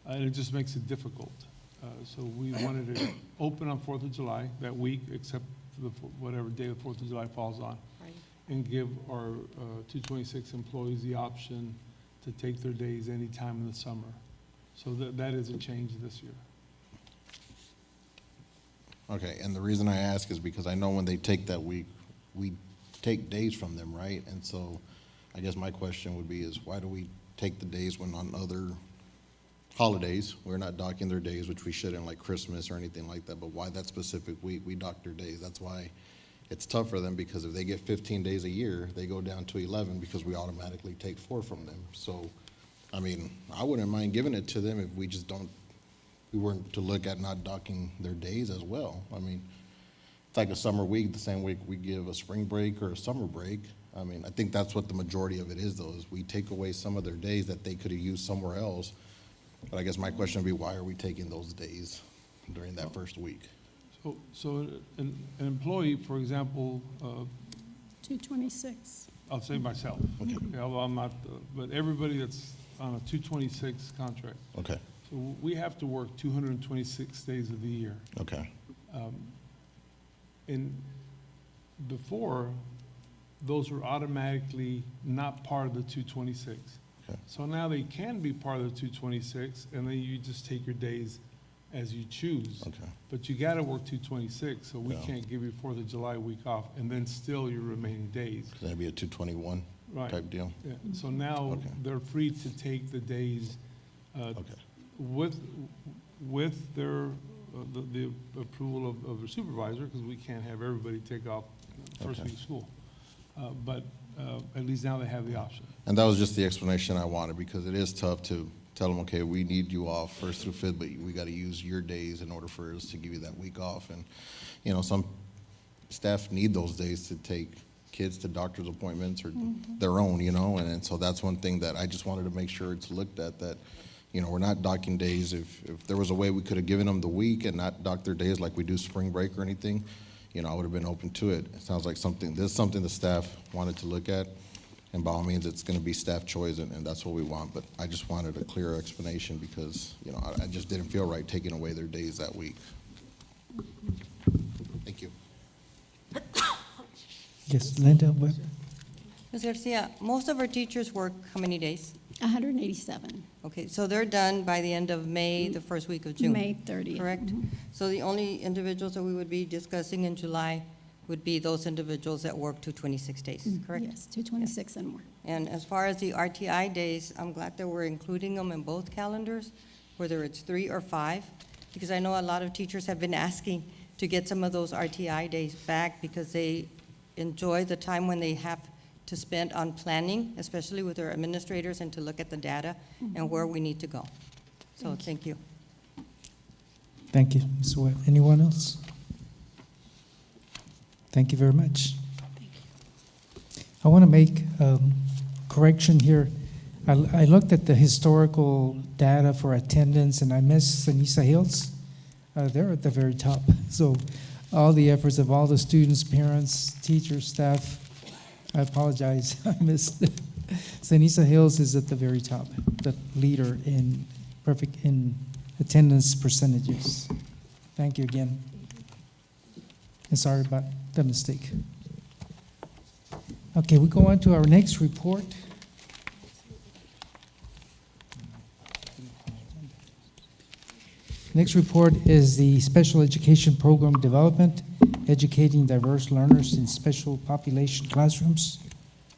and it just makes it difficult. So we wanted to open on 4th of July that week, except for whatever day the 4th of July falls on, and give our 226 employees the option to take their days anytime in the summer. So that is a change this year. Okay, and the reason I ask is because I know when they take that week, we take days from them, right? And so I guess my question would be is why do we take the days when on other holidays, we're not docking their days, which we shouldn't, like Christmas or anything like that, but why that specific week, we dock their days? That's why it's tough for them, because if they get 15 days a year, they go down to 11 because we automatically take 4 from them. So, I mean, I wouldn't mind giving it to them if we just don't, we weren't to look at not docking their days as well. I mean, it's like a summer week, the same week we give a spring break or a summer break. I mean, I think that's what the majority of it is, though, is we take away some of their days that they could have used somewhere else. But I guess my question would be, why are we taking those days during that first week? So an employee, for example, 226. I'll say myself. Okay. Although I'm not, but everybody that's on a 226 contract. Okay. So we have to work 226 days of the year. Okay. And before, those were automatically not part of the 226. Okay. So now they can be part of the 226, and then you just take your days as you choose. Okay. But you got to work 226, so we Yeah. can't give you 4th of July week off, and then still your remaining days. Could that be a 221 Right. type deal? Yeah. So now Okay. they're free to take the days with their the approval of their supervisor, because we can't have everybody take off first week of school. But at least now they have the option. And that was just the explanation I wanted, because it is tough to tell them, okay, we need you off 1st through 5th, but we got to use your days in order for us to give you that week off. And, you know, some staff need those days to take kids to doctor's appointments or their own, you know, and so that's one thing that I just wanted to make sure it's looked at, that, you know, we're not docking days. If there was a way we could have given them the week and not dock their days like we do spring break or anything, you know, I would have been open to it. It sounds like this is something the staff wanted to look at, and by all means, it's going to be staff choice, and that's what we want. But I just wanted a clear explanation because, you know, I just didn't feel right taking away their days that week. Thank you. Yes, Linda, what? Ms. Garcia, most of our teachers work how many days? 187. Okay, so they're done by the end of May, the first week of June? May 30th. Correct? So the only individuals that we would be discussing in July would be those individuals that work 226 days, correct? Yes, 226 and more. And as far as the RTI days, I'm glad that we're including them in both calendars, whether it's 3 or 5, because I know a lot of teachers have been asking to get some of those RTI days back because they enjoy the time when they have to spend on planning, especially with their administrators, and to look at the data and where we need to go. So thank you. Thank you, Ms. Webb. Anyone else? Thank you very much. I want to make a correction here. I looked at the historical data for attendance, and I missed Ceniza Hills. They're at the very top. So all the efforts of all the students, parents, teachers, staff, I apologize, I missed. Ceniza Hills is at the very top, the leader in attendance percentages. Thank you again. And sorry about the mistake. Okay, we go on to our next report. Next report is the Special Education Program Development, Educating Diverse Learners in Special Population Classrooms.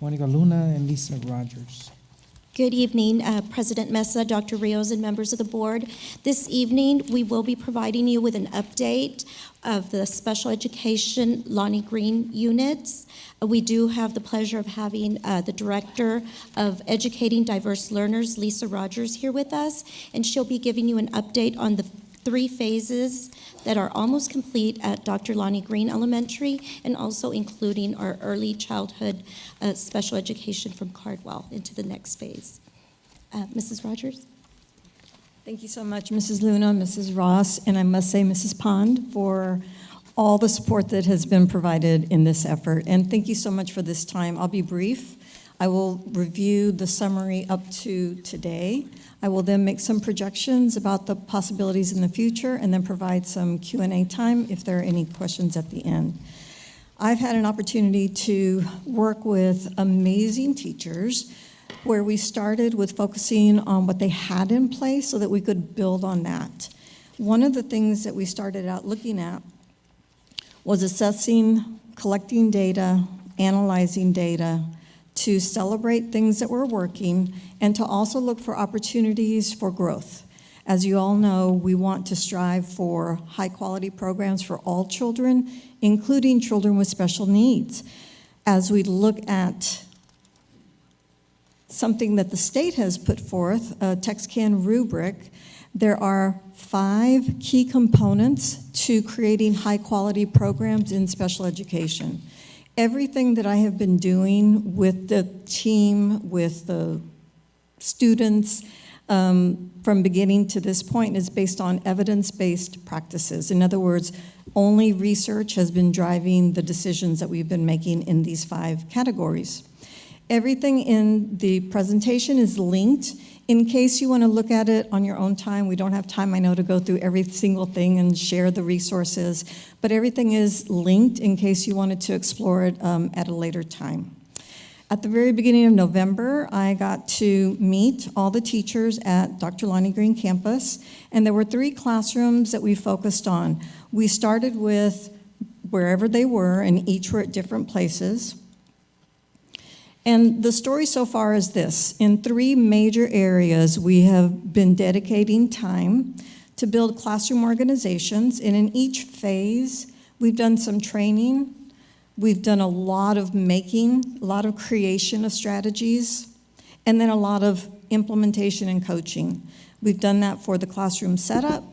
Monica Luna and Lisa Rogers. Good evening, President Mesa, Dr. Rios, and members of the board. This evening, we will be providing you with an update of the special education Lonnie Green units. We do have the pleasure of having the Director of Educating Diverse Learners, Lisa Rogers, here with us, and she'll be giving you an update on the 3 phases that are almost complete at Dr. Lonnie Green Elementary, and also including our early childhood special education from Cardwell into the next phase. Mrs. Rogers? Thank you so much, Mrs. Luna, Mrs. Ross, and I must say Mrs. Pond for all the support that has been provided in this effort. And thank you so much for this time. I'll be brief. I will review the summary up to today. I will then make some projections about the possibilities in the future and then provide some Q&A time if there are any questions at the end. I've had an opportunity to work with amazing teachers where we started with focusing on what they had in place so that we could build on that. One of the things that we started out looking at was assessing, collecting data, analyzing data, to celebrate things that were working, and to also look for opportunities for growth. As you all know, we want to strive for high-quality programs for all children, including children with special needs. As we look at something that the state has put forth, a TexCan rubric, there are 5 key components to creating high-quality programs in special education. Everything that I have been doing with the team, with the students, from beginning to this point is based on evidence-based practices. In other words, only research has been driving the decisions that we've been making in these 5 categories. Everything in the presentation is linked. In case you want to look at it on your own time, we don't have time, I know, to go through every single thing and share the resources, but everything is linked in case you wanted to explore it at a later time. At the very beginning of November, I got to meet all the teachers at Dr. Lonnie Green campus, and there were 3 classrooms that we focused on. We started with wherever they were, and each were at different places. And the story so far is this. In 3 major areas, we have been dedicating time to build classroom organizations, and in each phase, we've done some training. We've done a lot of making, a lot of creation of strategies, and then a lot of implementation and coaching. We've done that for the classroom setup,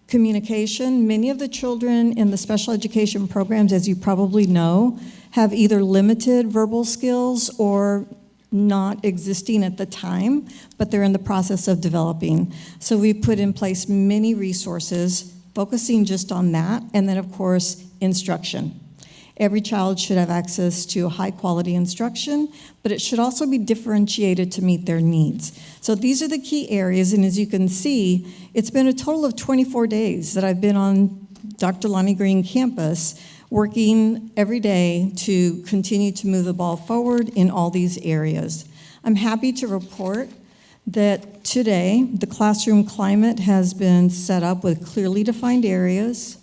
communication. Many of the children in the special education programs, as you probably know, have either limited verbal skills or not existing at the time, but they're in the process of developing. So we put in place many resources focusing just on that, and then of course, instruction. Every child should have access to high quality instruction, but it should also be differentiated to meet their needs. So these are the key areas, and as you can see, it's been a total of 24 days that I've been on Dr. Lonnie Green campus, working every day to continue to move the ball forward in all these areas. I'm happy to report that today the classroom climate has been set up with clearly defined areas.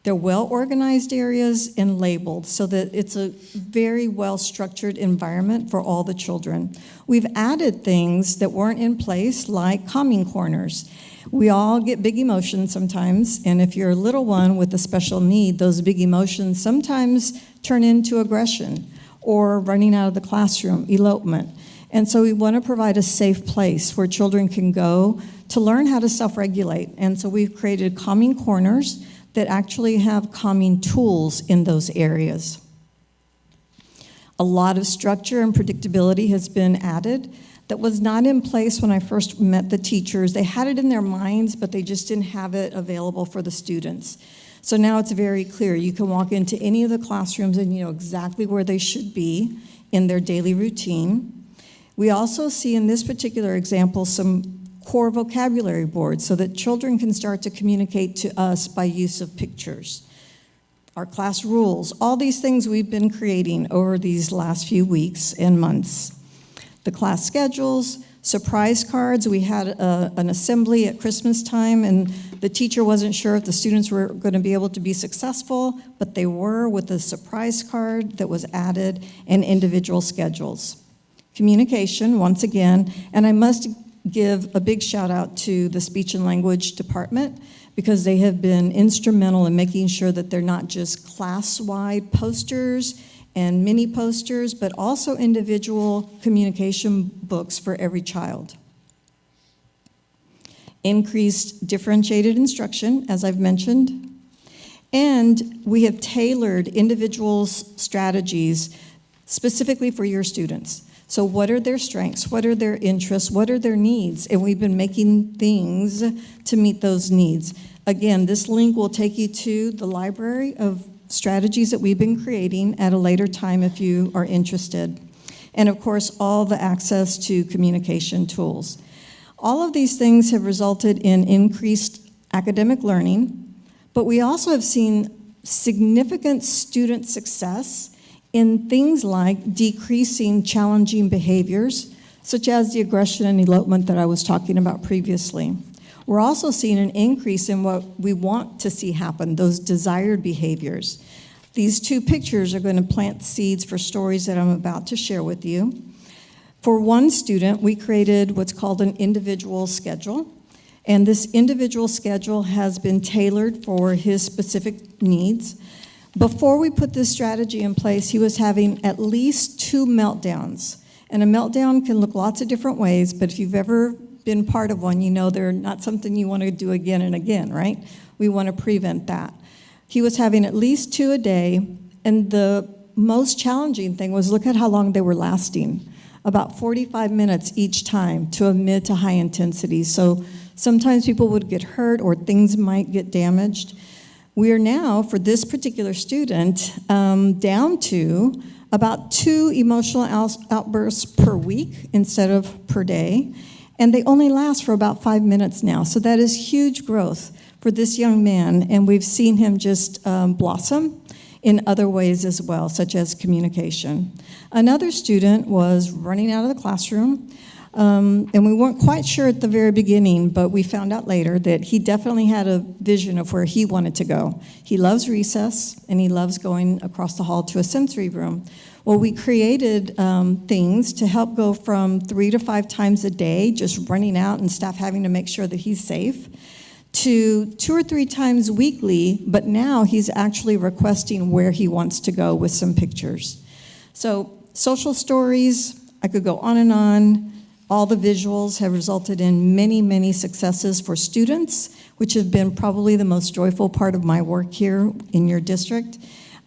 They're well-organized areas and labeled so that it's a very well-structured environment for all the children. We've added things that weren't in place, like calming corners. We all get big emotions sometimes, and if you're a little one with a special need, those big emotions sometimes turn into aggression or running out of the classroom, elopement. And so we want to provide a safe place where children can go to learn how to self-regulate. And so we've created calming corners that actually have calming tools in those areas. A lot of structure and predictability has been added that was not in place when I first met the teachers. They had it in their minds, but they just didn't have it available for the students. So now it's very clear. You can walk into any of the classrooms and you know exactly where they should be in their daily routine. We also see in this particular example some core vocabulary boards so that children can start to communicate to us by use of pictures. Our class rules, all these things we've been creating over these last few weeks and months. The class schedules, surprise cards. We had an assembly at Christmas time, and the teacher wasn't sure if the students were going to be able to be successful, but they were, with a surprise card that was added and individual schedules. Communication, once again, and I must give a big shout out to the speech and language department, because they have been instrumental in making sure that they're not just class-wide posters and mini posters, but also individual communication books for every child. Increased differentiated instruction, as I've mentioned, and we have tailored individual strategies specifically for your students. So what are their strengths? What are their interests? What are their needs? And we've been making things to meet those needs. Again, this link will take you to the library of strategies that we've been creating at a later time if you are interested. And of course, all the access to communication tools. All of these things have resulted in increased academic learning, but we also have seen significant student success in things like decreasing challenging behaviors, such as the aggression and elopement that I was talking about previously. We're also seeing an increase in what we want to see happen, those desired behaviors. These two pictures are going to plant seeds for stories that I'm about to share with you. For one student, we created what's called an individual schedule, and this individual schedule has been tailored for his specific needs. Before we put this strategy in place, he was having at least 2 meltdowns. And a meltdown can look lots of different ways, but if you've ever been part of one, you know they're not something you want to do again and again, right? We want to prevent that. He was having at least 2 a day, and the most challenging thing was look at how long they were lasting. About 45 minutes each time to a mid to high intensity. So sometimes people would get hurt or things might get damaged. We are now, for this particular student, down to about 2 emotional outbursts per week instead of per day. And they only last for about 5 minutes now. So that is huge growth for this young man. And we've seen him just blossom in other ways as well, such as communication. Another student was running out of the classroom. And we weren't quite sure at the very beginning, but we found out later that he definitely had a vision of where he wanted to go. He loves recess, and he loves going across the hall to a sensory room. Well, we created things to help go from 3 to 5 times a day, just running out and staff having to make sure that he's safe, to 2 or 3 times weekly, but now he's actually requesting where he wants to go with some pictures. So social stories, I could go on and on. All the visuals have resulted in many, many successes for students, which have been probably the most joyful part of my work here in your district.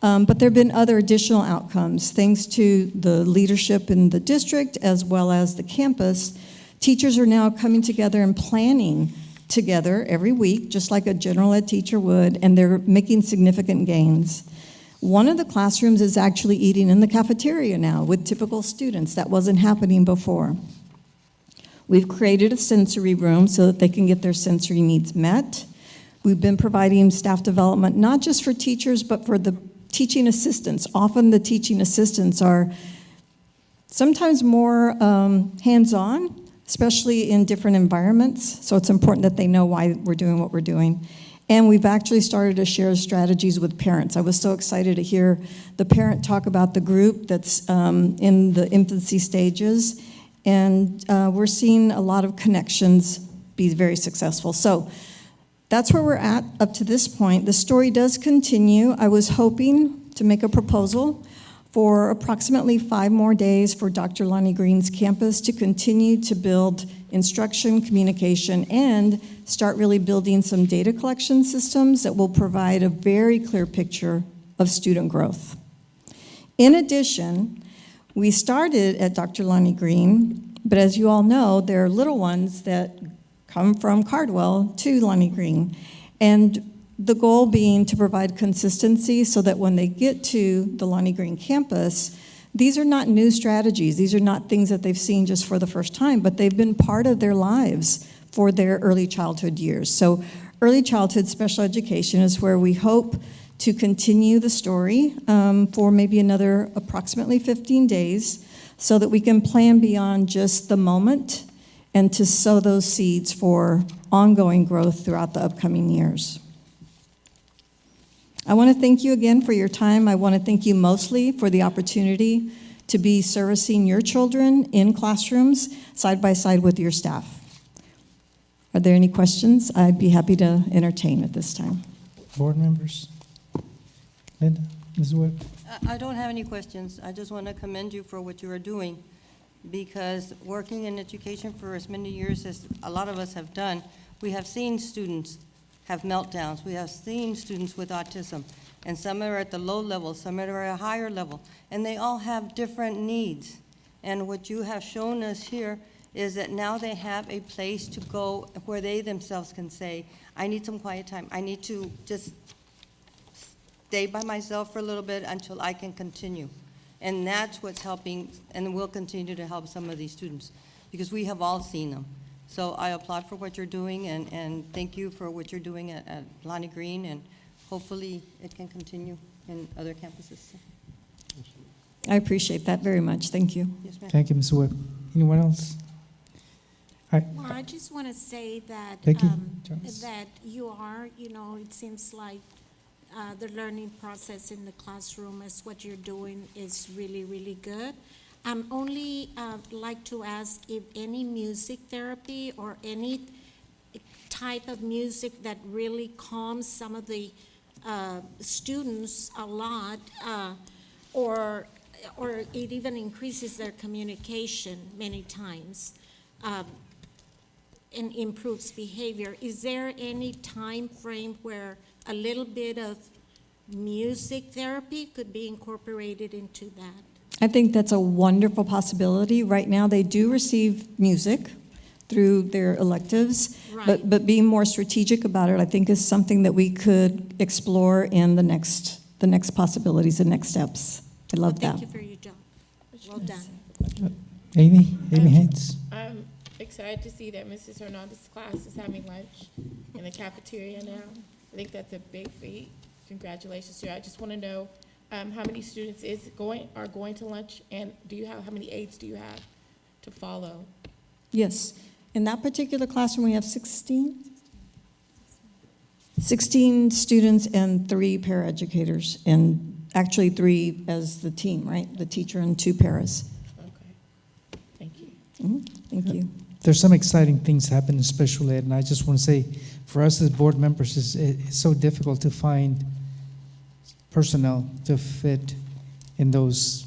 But there have been other additional outcomes, thanks to the leadership in the district as well as the campus. Teachers are now coming together and planning together every week, just like a general ed teacher would, and they're making significant gains. One of the classrooms is actually eating in the cafeteria now with typical students. That wasn't happening before. We've created a sensory room so that they can get their sensory needs met. We've been providing staff development, not just for teachers, but for the teaching assistants. Often the teaching assistants are sometimes more hands-on, especially in different environments. So it's important that they know why we're doing what we're doing. And we've actually started to share strategies with parents. I was so excited to hear the parent talk about the group that's in the infancy stages. And we're seeing a lot of connections be very successful. So that's where we're at up to this point. The story does continue. I was hoping to make a proposal for approximately 5 more days for Dr. Lonnie Green's campus to continue to build instruction, communication, and start really building some data collection systems that will provide a very clear picture of student growth. In addition, we started at Dr. Lonnie Green, but as you all know, there are little ones that come from Cardwell to Lonnie Green. And the goal being to provide consistency so that when they get to the Lonnie Green campus, these are not new strategies. These are not things that they've seen just for the first time, but they've been part of their lives for their early childhood years. So early childhood special education is where we hope to continue the story for maybe another approximately 15 days so that we can plan beyond just the moment and to sow those seeds for ongoing growth throughout the upcoming years. I want to thank you again for your time. I want to thank you mostly for the opportunity to be servicing your children in classrooms side by side with your staff. Are there any questions? I'd be happy to entertain at this time. Board members? Linda, Ms. Webb? I don't have any questions. I just want to commend you for what you are doing, because working in education for as many years as a lot of us have done, we have seen students have meltdowns. We have seen students with autism, and some are at the low level, some are at a higher level, and they all have different needs. And what you have shown us here is that now they have a place to go where they themselves can say, I need some quiet time. I need to just stay by myself for a little bit until I can continue. And that's what's helping, and will continue to help some of these students, because we have all seen them. So I applaud for what you're doing, and thank you for what you're doing at Lonnie Green, and hopefully it can continue in other campuses. I appreciate that very much. Thank you. Yes, ma'am. Thank you, Ms. Webb. Anyone else? Well, I just want to say that Becky, Jones. that you are, it seems like the learning process in the classroom is what you're doing is really, really good. Only like to ask if any music therapy or any type of music that really calms some of the students a lot, or it even increases their communication many times. And improves behavior. Is there any time frame where a little bit of music therapy could be incorporated into that? I think that's a wonderful possibility. Right now, they do receive music through their electives, Right. but being more strategic about it, I think, is something that we could explore in the next possibilities, the next steps. I love that. Thank you for your job. Well done. Amy Haynes? I'm excited to see that Mrs. Hernandez's class is having lunch in the cafeteria now. I think that's a big feat. Congratulations to you. I just want to know how many students are going to lunch, and how many aides do you have to follow? Yes. In that particular classroom, we have 16 students and 3 paraeducators, and actually 3 as the team, right? The teacher and 2 paras. Okay. Thank you. Thank you. There's some exciting things happen in special ed, and I just want to say, for us as board members, it's so difficult to find personnel to fit in those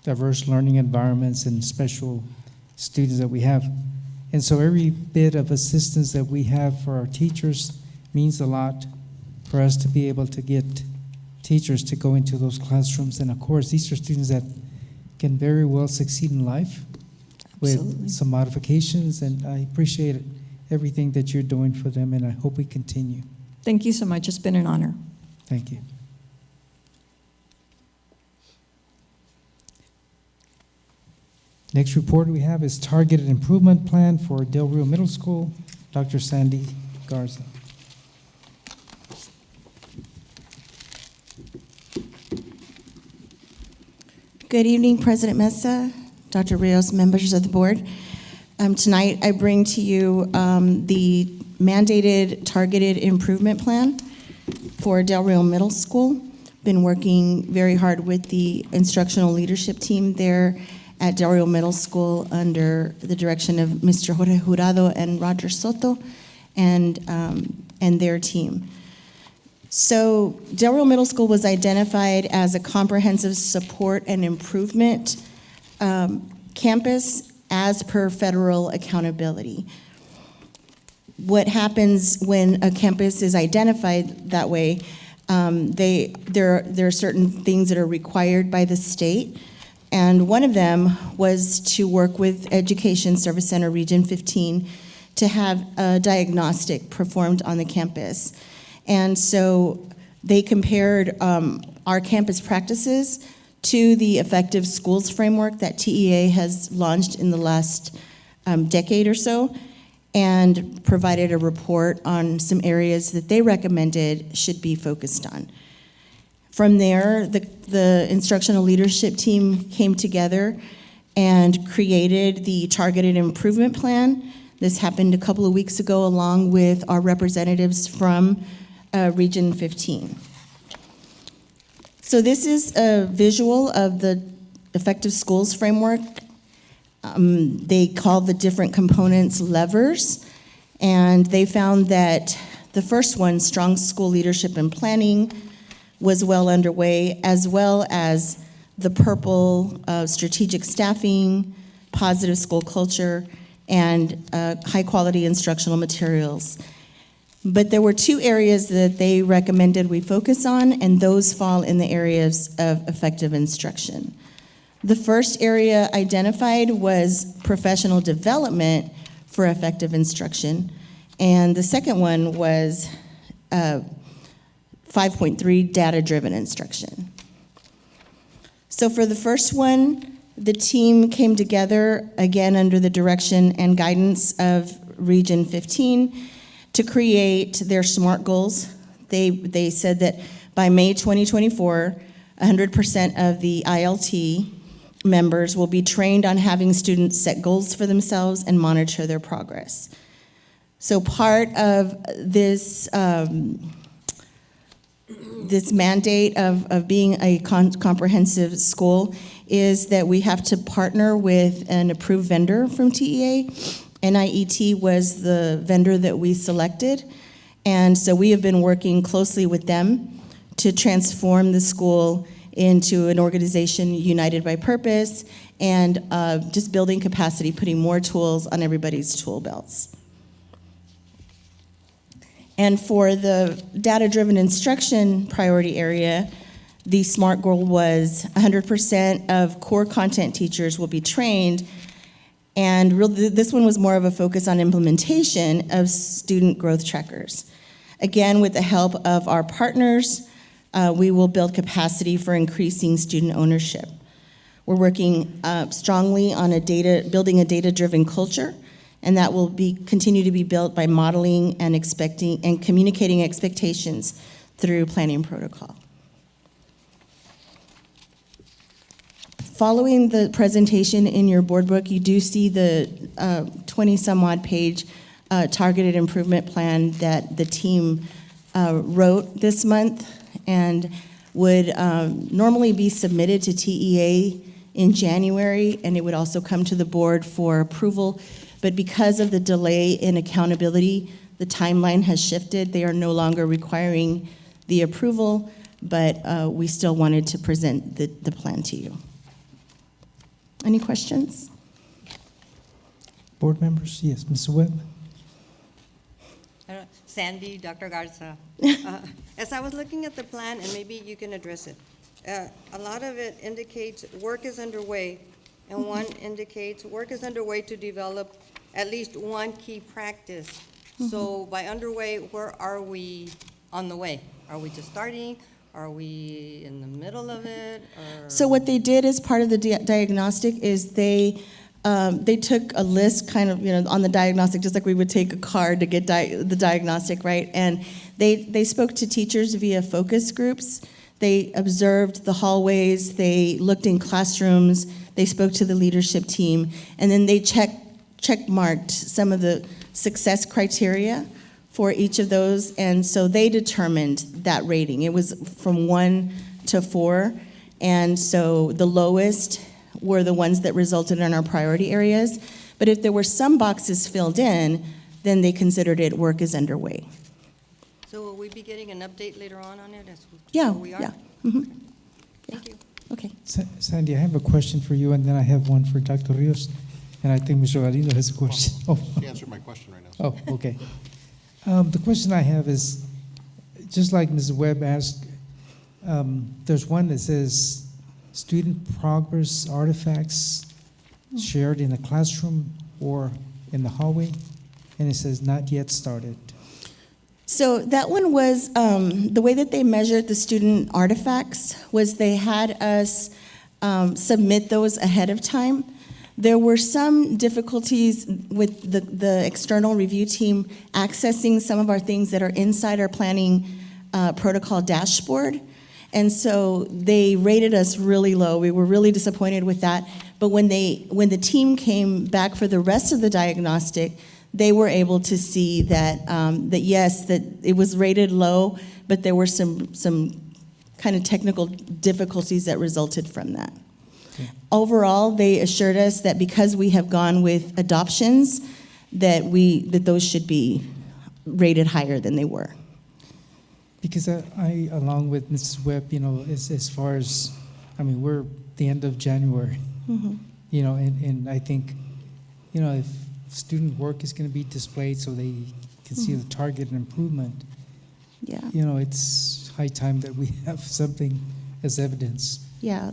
diverse learning environments and special students that we have. And so every bit of assistance that we have for our teachers means a lot for us to be able to get teachers to go into those classrooms. And of course, these are students that can very well succeed in life with some modifications, and I appreciate everything that you're doing for them, and I hope we continue. Thank you so much. It's been an honor. Thank you. Next report we have is Targeted Improvement Plan for Del Rio Middle School. Dr. Sandy Garza. Good evening, President Mesa, Dr. Rios, members of the board. Tonight, I bring to you the mandated targeted improvement plan for Del Rio Middle School. Been working very hard with the instructional leadership team there at Del Rio Middle School under the direction of Mr. Jorge Jurado and Roger Soto and their team. So Del Rio Middle School was identified as a comprehensive support and improvement campus as per federal accountability. What happens when a campus is identified that way, there are certain things that are required by the state, and one of them was to work with Education Service Center Region 15 to have a diagnostic performed on the campus. And so they compared our campus practices to the Effective Schools framework that TEA has launched in the last decade or so. and provided a report on some areas that they recommended should be focused on. From there, the instructional leadership team came together and created the targeted improvement plan. This happened a couple of weeks ago along with our representatives from Region 15. So this is a visual of the Effective Schools framework. They call the different components levers, and they found that the first one, strong school leadership and planning, was well underway, as well as the purple, strategic staffing, positive school culture, and high-quality instructional materials. But there were two areas that they recommended we focus on, and those fall in the areas of effective instruction. The first area identified was professional development for effective instruction, and the second one was 5.3, data-driven instruction. So for the first one, the team came together, again under the direction and guidance of Region 15, to create their SMART goals. They said that by May 2024, 100% of the ILT members will be trained on having students set goals for themselves and monitor their progress. So part of this this mandate of being a comprehensive school is that we have to partner with an approved vendor from TEA. NIET was the vendor that we selected, and so we have been working closely with them to transform the school into an organization united by purpose and just building capacity, putting more tools on everybody's tool belts. And for the data-driven instruction priority area, the SMART goal was 100% of core content teachers will be trained, and this one was more of a focus on implementation of student growth trackers. Again, with the help of our partners, we will build capacity for increasing student ownership. We're working strongly on building a data-driven culture, and that will continue to be built by modeling and communicating expectations through planning protocol. Following the presentation in your board book, you do see the 20-some-odd page targeted improvement plan that the team wrote this month and would normally be submitted to TEA in January, and it would also come to the board for approval. But because of the delay in accountability, the timeline has shifted. They are no longer requiring the approval, but we still wanted to present the plan to you. Any questions? Board members? Yes, Ms. Webb? Sandy, Dr. Garza. As I was looking at the plan, and maybe you can address it, a lot of it indicates work is underway, and one indicates work is underway to develop at least one key practice. So by underway, where are we on the way? Are we just starting? Are we in the middle of it? Or? So what they did as part of the diagnostic is they took a list kind of, on the diagnostic, just like we would take a card to get the diagnostic, right? And they spoke to teachers via focus groups. They observed the hallways, they looked in classrooms, they spoke to the leadership team, and then they check-marked some of the success criteria for each of those, and so they determined that rating. It was from 1 to 4, and so the lowest were the ones that resulted in our priority areas, but if there were some boxes filled in, then they considered it work is underway. So will we be getting an update later on it as Yeah, where we are? yeah. Mm-hmm. Thank you. Okay. Sandy, I have a question for you, and then I have one for Dr. Rios, and I think Mr. Galindo has a question. Oh. She answered my question right now. Oh, okay. The question I have is, just like Ms. Webb asked, there's one that says student progress artifacts shared in the classroom or in the hallway, and it says not yet started. So that one was, the way that they measured the student artifacts was they had us submit those ahead of time. There were some difficulties with the external review team accessing some of our things that are inside our planning protocol dashboard. And so they rated us really low. We were really disappointed with that. But when the team came back for the rest of the diagnostic, they were able to see that yes, that it was rated low, but there were some kind of technical difficulties that resulted from that. Okay. Overall, they assured us that because we have gone with adoptions, that those should be rated higher than they were. Because I along with Mrs. Webb, as far as, we're the end of January, and I think, if student work is going to be displayed so they can see the target and improvement, it's high time that we have something as evidence. Yeah,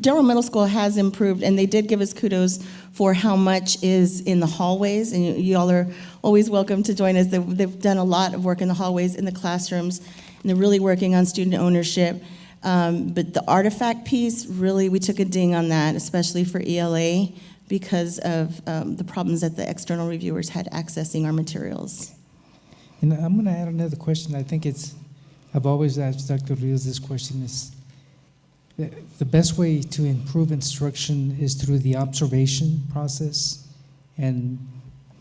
Del Rio Middle School has improved, and they did give us kudos for how much is in the hallways, and you all are always welcome to join us. They've done a lot of work in the hallways, in the classrooms, and they're really working on student ownership. But the artifact piece, really, we took a ding on that, especially for ELA, because of the problems that the external reviewers had accessing our materials. And I'm going to add another question. I think I've always asked Dr. Rios this question is, the best way to improve instruction is through the observation process and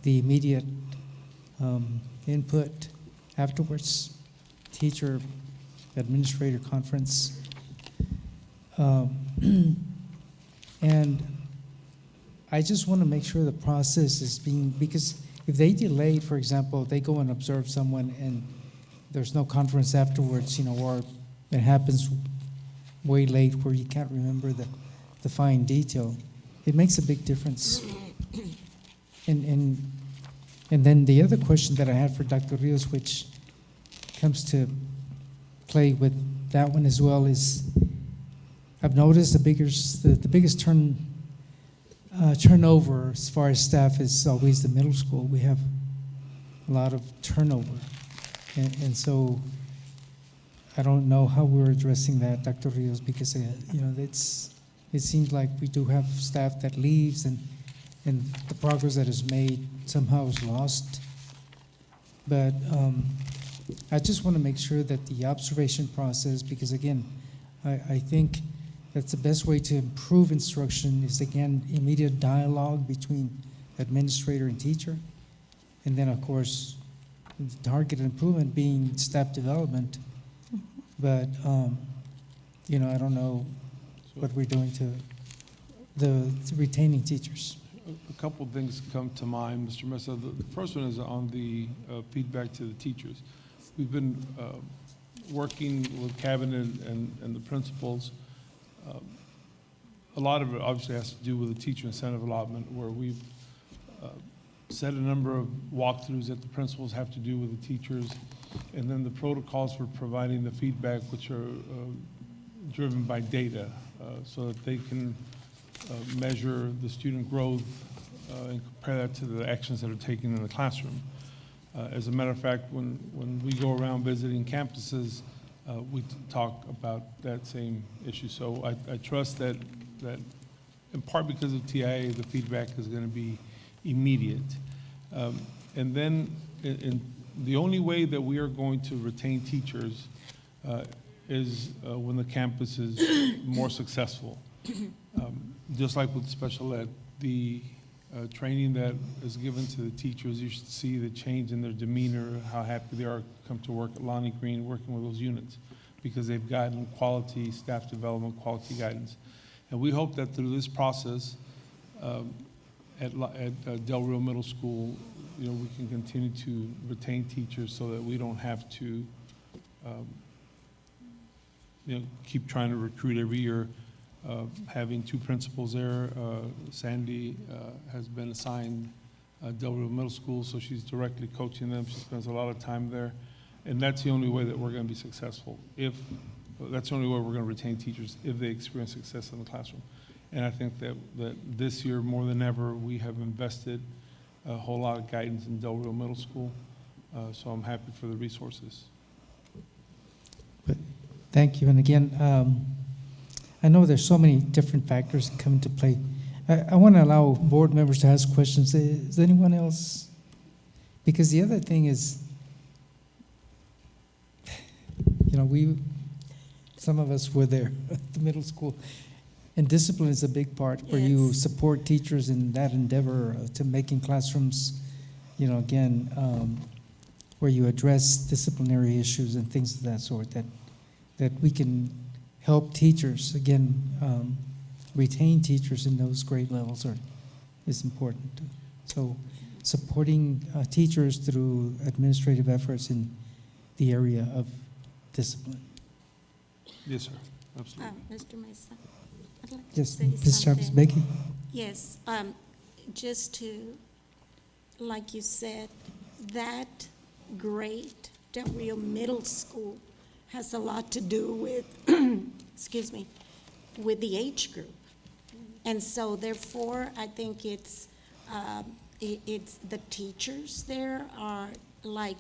the immediate input afterwards, teacher, administrator conference. And I just want to make sure the process is because if they delay, for example, they go and observe someone and there's no conference afterwards, or it happens way late where you can't remember the fine detail, it makes a big difference. And then the other question that I had for Dr. Rios, which comes to play with that one as well, is I've noticed the biggest turnover as far as staff is always the middle school. We have a lot of turnover. And so I don't know how we're addressing that, Dr. Rios, because it seems like we do have staff that leaves and the progress that is made somehow is lost. But I just want to make sure that the observation process, because again, I think that's the best way to improve instruction is, again, immediate dialogue between administrator and teacher. And then, of course, the target improvement being staff development. But, I don't know what we're doing to the retaining teachers. A couple of things come to mind, Mr. Mesa. The first one is on the feedback to the teachers. We've been working with cabinet and the principals. A lot of it obviously has to do with the teacher incentive allotment, where we've set a number of walkthroughs that the principals have to do with the teachers, and then the protocols for providing the feedback, which are driven by data, so that they can measure the student growth and compare that to the actions that are taken in the classroom. As a matter of fact, when we go around visiting campuses, we talk about that same issue. So I trust that in part because of TIA, the feedback is going to be immediate. And then the only way that we are going to retain teachers is when the campus is more successful. Just like with special ed, the training that is given to the teachers, you should see the change in their demeanor, how happy they are to come to work at Lonnie Green, working with those units, because they've gotten quality staff development, quality guidance. And we hope that through this process at Del Rio Middle School, we can continue to retain teachers so that we don't have to keep trying to recruit every year. Having two principals there, Sandy has been assigned Del Rio Middle School, so she's directly coaching them. She spends a lot of time there. And that's the only way that we're going to be successful. That's the only way we're going to retain teachers, if they experience success in the classroom. And I think that this year, more than ever, we have invested a whole lot of guidance in Del Rio Middle School. So I'm happy for the resources. Thank you. And again, I know there's so many different factors that come into play. I want to allow board members to ask questions. Is anyone else? Because the other thing is, you know, some of us were there at the middle school, and discipline is a big part where you Yes. support teachers in that endeavor to making classrooms, you know, again, where you address disciplinary issues and things of that sort, that we can help teachers, again, retain teachers in those grade levels is important. So supporting teachers through administrative efforts in the area of discipline. Yes, sir, absolutely. Mr. Mesa, I'd like to Yes, say Ms. Chavez something. Becky? Yes, just to, like you said, that grade, Del Rio Middle School, has a lot to do with, excuse me, with the age group. And so therefore, I think it's the teachers there are like,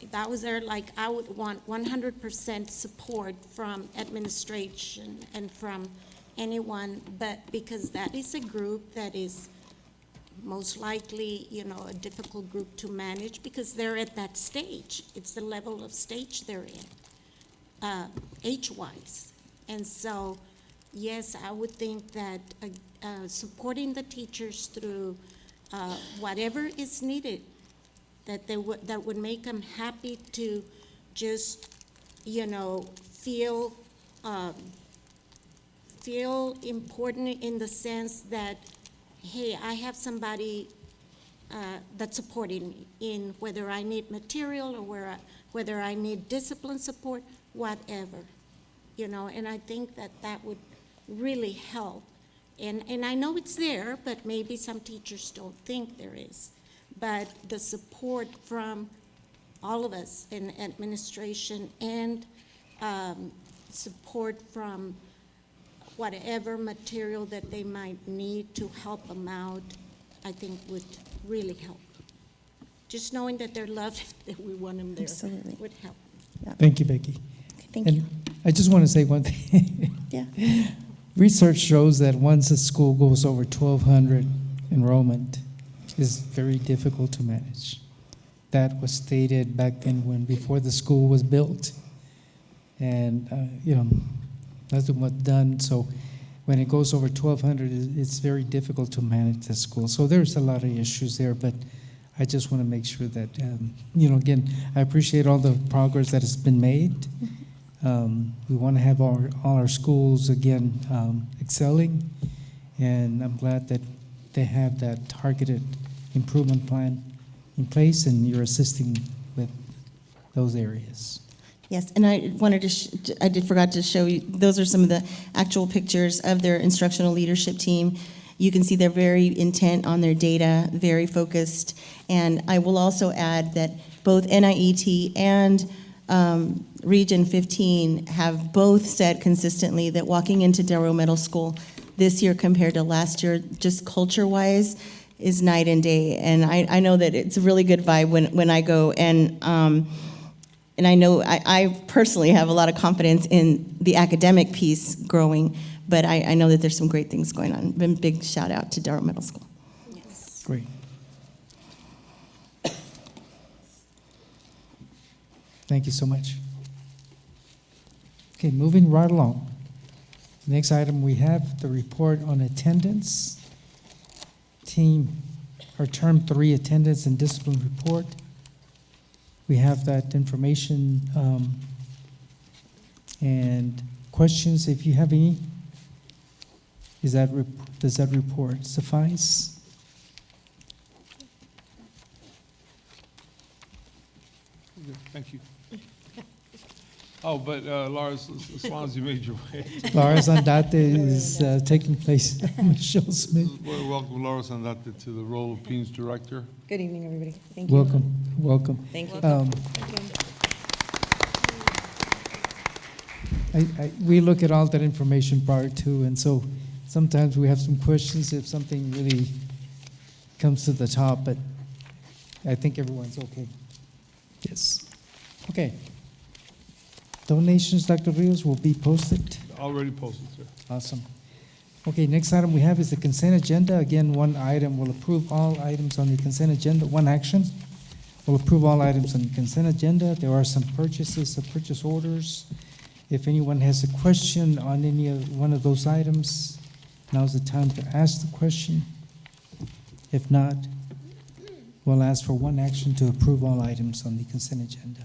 if I was there, like, I would want 100% support from administration and from anyone, but because that is a group that is most likely, you know, a difficult group to manage because they're at that stage. It's the level of stage they're in, age-wise. And so, yes, I would think that supporting the teachers through whatever is needed, that would make them happy to just, you know, feel important in the sense that, hey, I have somebody that's supporting me in whether I need material or whether I need discipline support, whatever, you know, and I think that would really help. And I know it's there, but maybe some teachers don't think there is. But the support from all of us in administration and support from whatever material that they might need to help them out, I think would really help. Just knowing that they're loved, that we want them there, Absolutely. would help. Thank you, Becky. Thank and you. I just want to say one thing. Yeah. Research shows that once a school goes over 1,200 enrollment, is very difficult to manage. That was stated back then before the school was built. And, you know, that's what's done. So when it goes over 1,200, it's very difficult to manage the school. So there's a lot of issues there, but I just want to make sure that, you know, again, I appreciate all the progress that has been made. We want to have all our schools, again, excelling. And I'm glad that they have that targeted improvement plan in place, and you're assisting with those areas. Yes, and I wanted to, I forgot to show you, those are some of the actual pictures of their instructional leadership team. You can see they're very intent on their data, very focused. And I will also add that both NIET and Region 15 have both said consistently that walking into Del Rio Middle School this year compared to last year, just culture-wise, is night and day. And I know that it's a really good vibe when I go. And I know I personally have a lot of confidence in the academic piece growing, but I know that there's some great things going on. Big shout out to Del Rio Middle School. Yes. Great. Thank you so much. Okay, moving right along. Next item, we have the report on attendance. Our Term 3 attendance and discipline report. We have that information and questions, if you have any. Does that report suffice? Okay, thank you. Oh, but Laura, as long as you made your way. Laura Zandate is taking place. Michelle Smith. Welcome Laura Zandate to the role of Peen's director. Good evening, everybody. Thank you. Welcome, welcome. Thank you. We look at all that information prior to, and so sometimes we have some questions if something really comes to the top, but I think everyone's okay. Yes. Okay. Donations, Dr. Rios, will be posted. Already posted, sir. Awesome. Okay, next item we have is the consent agenda. Again, one item will approve all items on the consent agenda. One action will approve all items on the consent agenda. There are some purchases, some purchase orders. If anyone has a question on any of one of those items, now's the time to ask the question. If not, we'll ask for one action to approve all items on the consent agenda.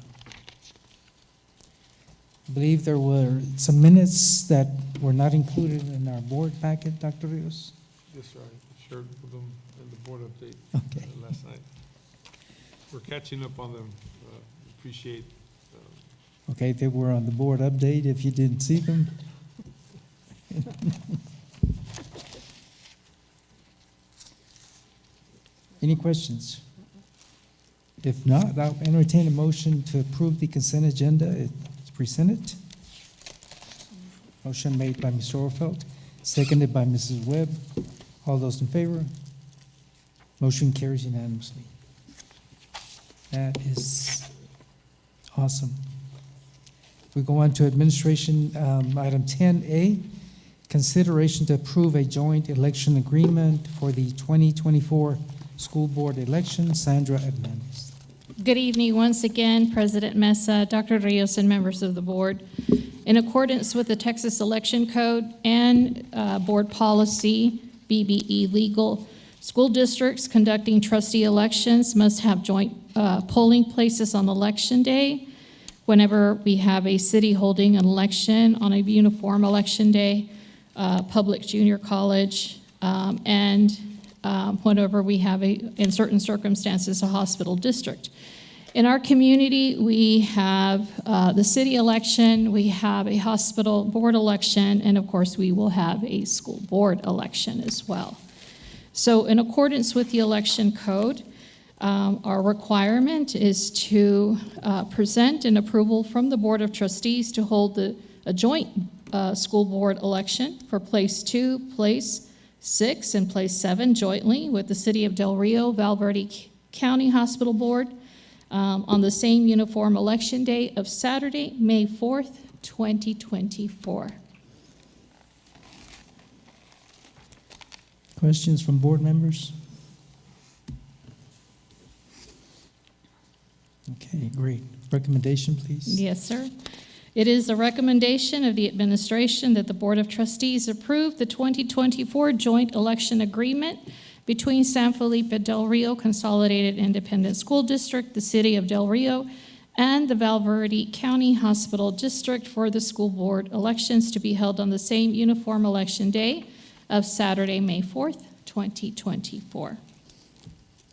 I believe there were some minutes that were not included in our board packet, Dr. Rios. Yes, sir. I shared with them in the board update Okay. last night. We're catching up on them. Appreciate. Okay, they were on the board update if you didn't see them. Any questions? If not, I'll entertain a motion to approve the consent agenda. It's presented. Motion made by Mr. Orfeld, seconded by Mrs. Webb. All those in favor? Motion carries unanimously. That is awesome. We go on to administration, item 10A, consideration to approve a joint election agreement for the 2024 school board election. Sandra Hernandez. Good evening once again, President Mesa, Dr. Rios, and members of the board. In accordance with the Texas Election Code and board policy, BBE legal, school districts conducting trustee elections must have joint polling places on election day. Whenever we have a city holding an election on a uniform election day, public junior college, and whenever we have, in certain circumstances, a hospital district. In our community, we have the city election, we have a hospital board election, and of course, we will have a school board election as well. So in accordance with the election code, our requirement is to present an approval from the Board of Trustees to hold a joint school board election for place 2, place 6, and place 7 jointly with the City of Del Rio, Val Verde County Hospital Board on the same uniform election day of Saturday, May 4th, 2024. Questions from board members? Okay, great. Recommendation, please. Yes, sir. It is a recommendation of the administration that the Board of Trustees approve the 2024 joint election agreement between San Felipe Del Rio Consolidated Independent School District, the City of Del Rio, and the Val Verde County Hospital District for the school board elections to be held on the same uniform election day of Saturday, May 4th, 2024.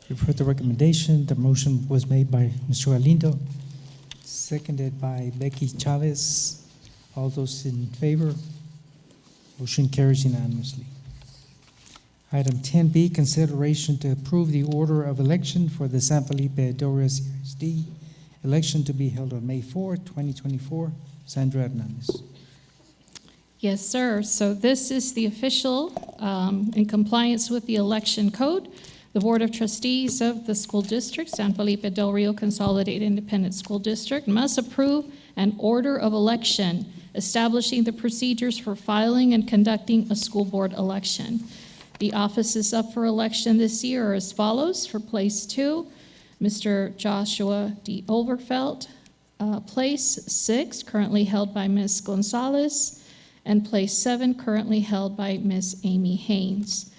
You've heard the recommendation. The motion was made by Mr. Galindo, seconded by Becky Chavez. All those in favor? Motion carries unanimously. Item 10B, consideration to approve the order of election for the San Felipe Del Rio CSD election to be held on May 4, 2024. Sandra Hernandez. Yes, sir. So this is the official, in compliance with the election code. The Board of Trustees of the school district, San Felipe Del Rio Consolidated Independent School District, must approve an order of election establishing the procedures for filing and conducting a school board election. The offices up for election this year are as follows. For place 2, Mr. Joshua D. Overfelt. Place 6, currently held by Ms. Gonzalez, and place 7, currently held by Ms. Amy Haynes.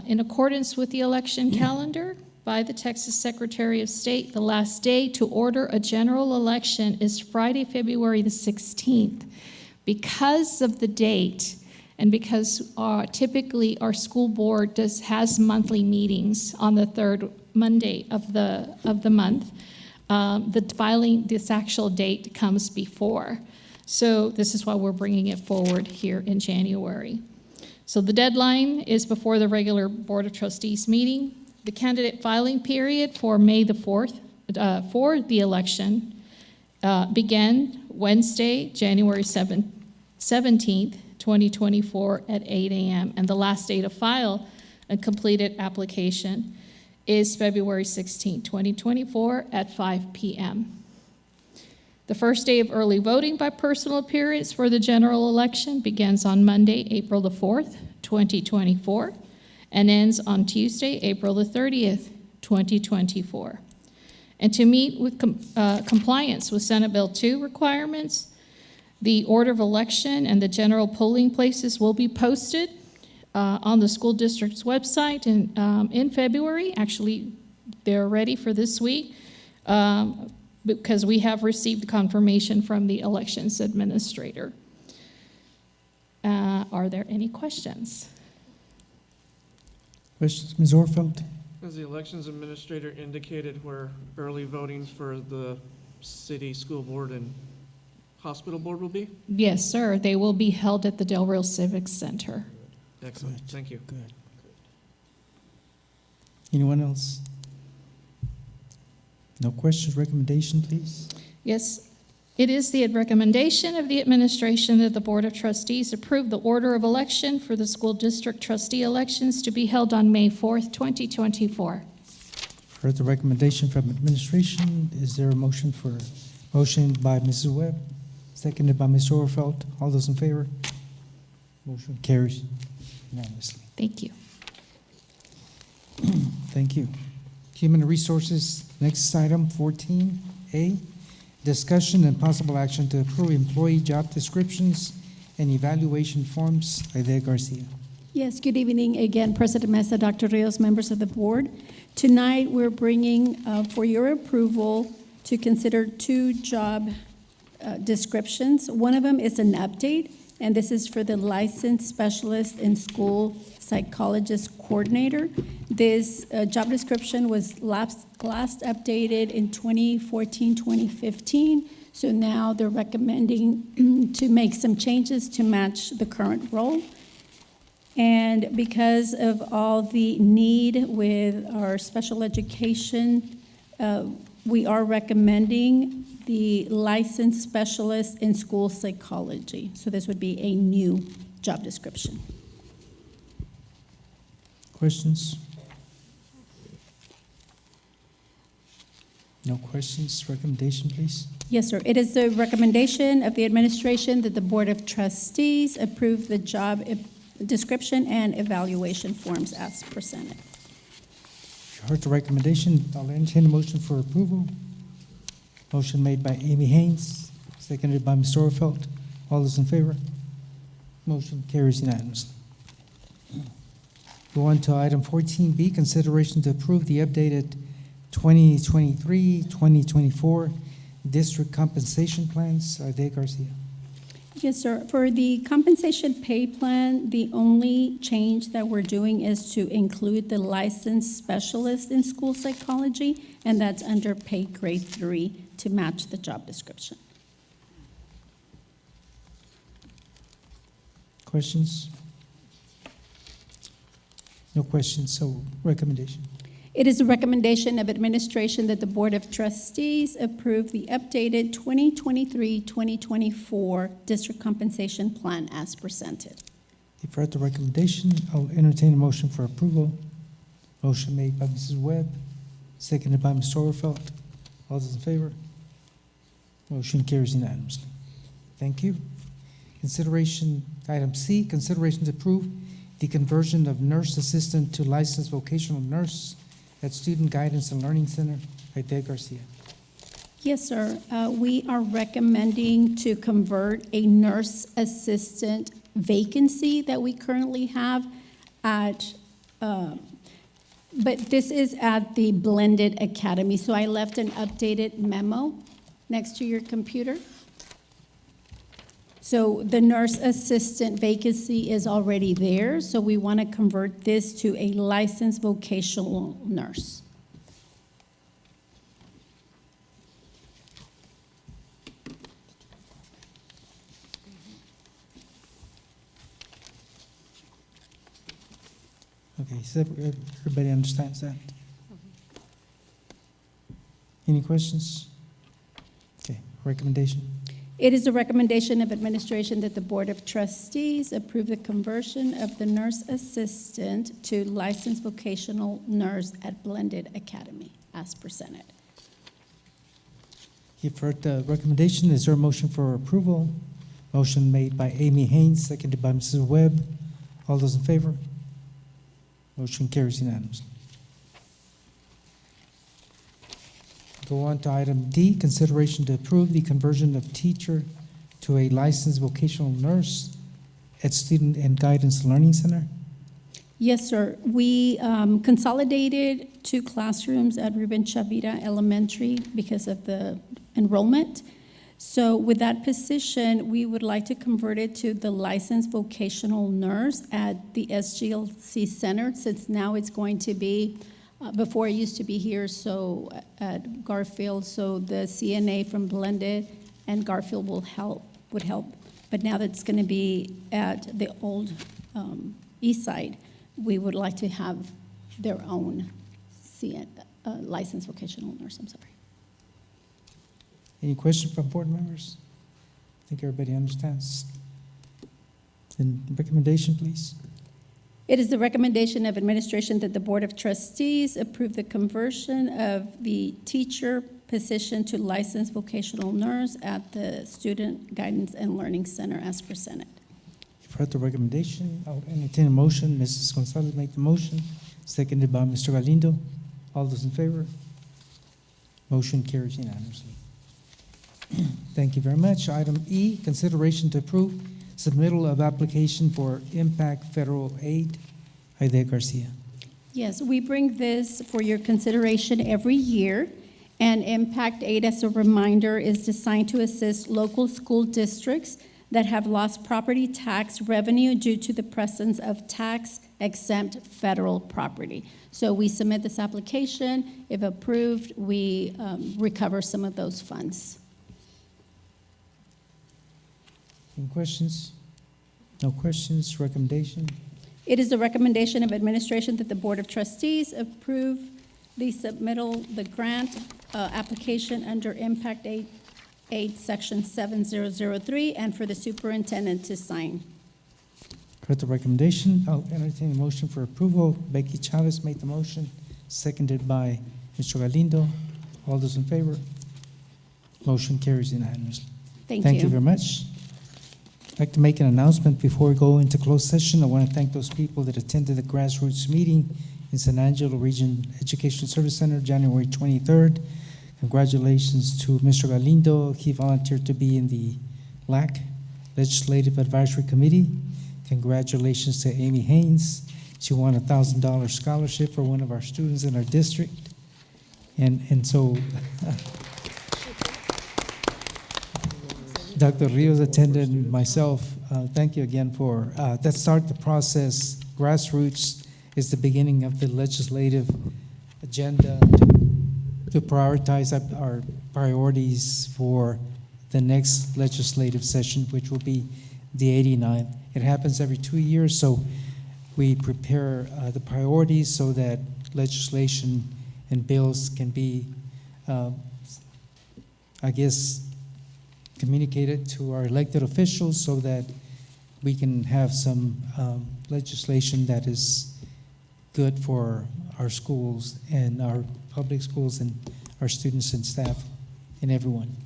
In accordance with the election calendar by the Texas Secretary of State, the last day to order a general election is Friday, February the 16th. Because of the date, and because typically our school board has monthly meetings on the third Monday of the month, this actual date comes before. So this is why we're bringing it forward here in January. So the deadline is before the regular Board of Trustees meeting. The candidate filing period for May the 4th for the election began Wednesday, January 17th, 2024 at 8 a.m. And the last day to file a completed application is February 16th, 2024 at 5 p.m. The first day of early voting by personal appearance for the general election begins on Monday, April the 4th, 2024, and ends on Tuesday, April the 30th, 2024. And to meet with compliance with Senate Bill 2 requirements, the order of election and the general polling places will be posted on the school district's website in February. Actually, they're ready for this week because we have received confirmation from the elections administrator. Are there any questions? Questions, Ms. Orfeld? As the elections administrator indicated, where early voting for the city, school board, and hospital board will be? Yes, sir. They will be held at the Del Rio Civic Center. Excellent, thank you. Good. Anyone else? No questions, recommendation, please? Yes, it is the recommendation of the administration that the Board of Trustees approve the order of election for the school district trustee elections to be held on May 4th, 2024. For the recommendation from administration, is there a motion by Mrs. Webb, seconded by Ms. Orfeld? All those in favor? Motion carries unanimously. Thank you. Thank you. Human Resources, next item, 14A, discussion and possible action to approve employee job descriptions and evaluation forms. Aide Garcia. Yes, good evening again, President Mesa, Dr. Rios, members of the board. Tonight, we're bringing for your approval to consider two job descriptions. One of them is an update, and this is for the licensed specialist in school psychologist coordinator. This job description was last updated in 2014, 2015. So now they're recommending to make some changes to match the current role. And because of all the need with our special education, we are recommending the licensed specialist in school psychology. So this would be a new job description. Questions? No questions, recommendation, please? Yes, sir. It is the recommendation of the administration that the Board of Trustees approve the job description and evaluation forms as presented. You heard the recommendation. I'll entertain a motion for approval. Motion made by Amy Haynes, seconded by Ms. Orfeld. All those in favor? Motion carries unanimously. Go on to item 14B, consideration to approve the updated 2023-2024 district compensation plans. Aide Garcia. Yes, sir. For the compensation pay plan, the only change that we're doing is to include the licensed specialist in school psychology, and that's under pay grade 3 to match the job description. Questions? No questions, so recommendation. It is a recommendation of administration that the Board of Trustees approve the updated 2023-2024 district compensation plan as presented. You've heard the recommendation. I'll entertain a motion for approval. Motion made by Mrs. Webb, seconded by Ms. Orfeld. All those in favor? Motion carries unanimously. Thank you. Consideration, item C, consideration to approve the conversion of nurse assistant to licensed vocational nurse at Student Guidance and Learning Center. Aide Garcia. Yes, sir. We are recommending to convert a nurse assistant vacancy that we currently have at, but this is at the Blended Academy. So I left an updated memo next to your computer. So the nurse assistant vacancy is already there, so we want to convert this to a licensed vocational nurse. Okay, so everybody understands that? Any questions? Okay, recommendation. It is a recommendation of administration that the Board of Trustees approve the conversion of the nurse assistant to licensed vocational nurse at Blended Academy as presented. You've heard the recommendation. Is there a motion for approval? Motion made by Amy Haynes, seconded by Mrs. Webb. All those in favor? Motion carries unanimously. Go on to item D, consideration to approve the conversion of teacher to a licensed vocational nurse at Student and Guidance Learning Center. Yes, sir. We consolidated 2 classrooms at Ruben Chavira Elementary because of the enrollment. So with that position, we would like to convert it to the licensed vocational nurse at the SGLC Center, since now it's going to be, before it used to be here, so at Garfield, so the CNA from Blended and Garfield would help. But now that it's going to be at the old East Side, we would like to have their own licensed vocational nurse. I'm sorry. Any questions from board members? I think everybody understands. Then recommendation, please. It is the recommendation of administration that the Board of Trustees approve the conversion of the teacher position to licensed vocational nurse at the Student Guidance and Learning Center as presented. You've heard the recommendation. I'll entertain a motion. Mrs. Gonzalez make the motion, seconded by Mr. Galindo. All those in favor? Motion carries unanimously. Thank you very much. Item E, consideration to approve submittal of application for Impact Federal Aid. Aide Garcia. Yes, we bring this for your consideration every year, and Impact Aid, as a reminder, is designed to assist local school districts that have lost property tax revenue due to the presence of tax-exempt federal property. So we submit this application. If approved, we recover some of those funds. Any questions? No questions. Recommendation? It is the recommendation of administration that the Board of Trustees approve the submittal, the grant application under Impact Aid Section 7003, and for the superintendent to sign. Heard the recommendation. I'll entertain a motion for approval. Becky Chavez made the motion, seconded by Mr. Galindo. All those in favor? Motion carries unanimously. Thank you you. very much. I'd like to make an announcement before we go into closed session. I want to thank those people that attended the grassroots meeting in San Angelo Region Education Service Center, January 23rd. Congratulations to Mr. Galindo. He volunteered to be in the LAC, Legislative Advisory Committee. Congratulations to Amy Haynes. She won a $1,000 scholarship for one of our students in our district. And so Dr. Rios attended, and myself, thank you again for that start the process. Grassroots is the beginning of the legislative agenda to prioritize our priorities for the next legislative session, which will be the 89th. It happens every 2 years, so we prepare the priorities so that legislation and bills can be, communicated to our elected officials so that we can have some legislation that is good for our schools and our public schools and our students and staff and everyone.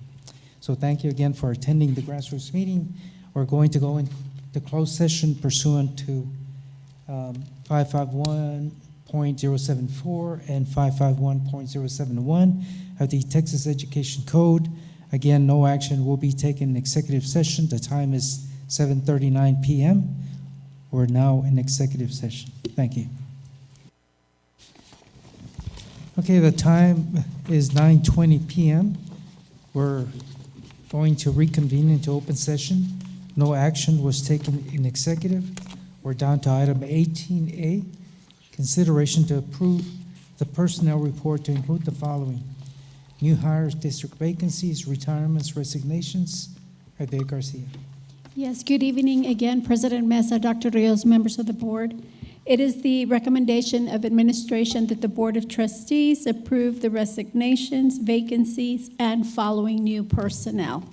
So thank you again for attending the grassroots meeting. We're going to go into closed session pursuant to 551.074 and 551.071 of the Texas Education Code. Again, no action will be taken in executive session. The time is 7:39 p.m. We're now in executive session. Thank you. Okay, the time is 9:20 p.m. We're going to reconvene into open session. No action was taken in executive. We're down to item 18A, consideration to approve the personnel report to include the following: new hires, district vacancies, retirements, resignations. Aide Garcia. Yes, good evening again, President Mesa, Dr. Rios, members of the board. It is the recommendation of administration that the Board of Trustees approve the resignations, vacancies, and following new personnel.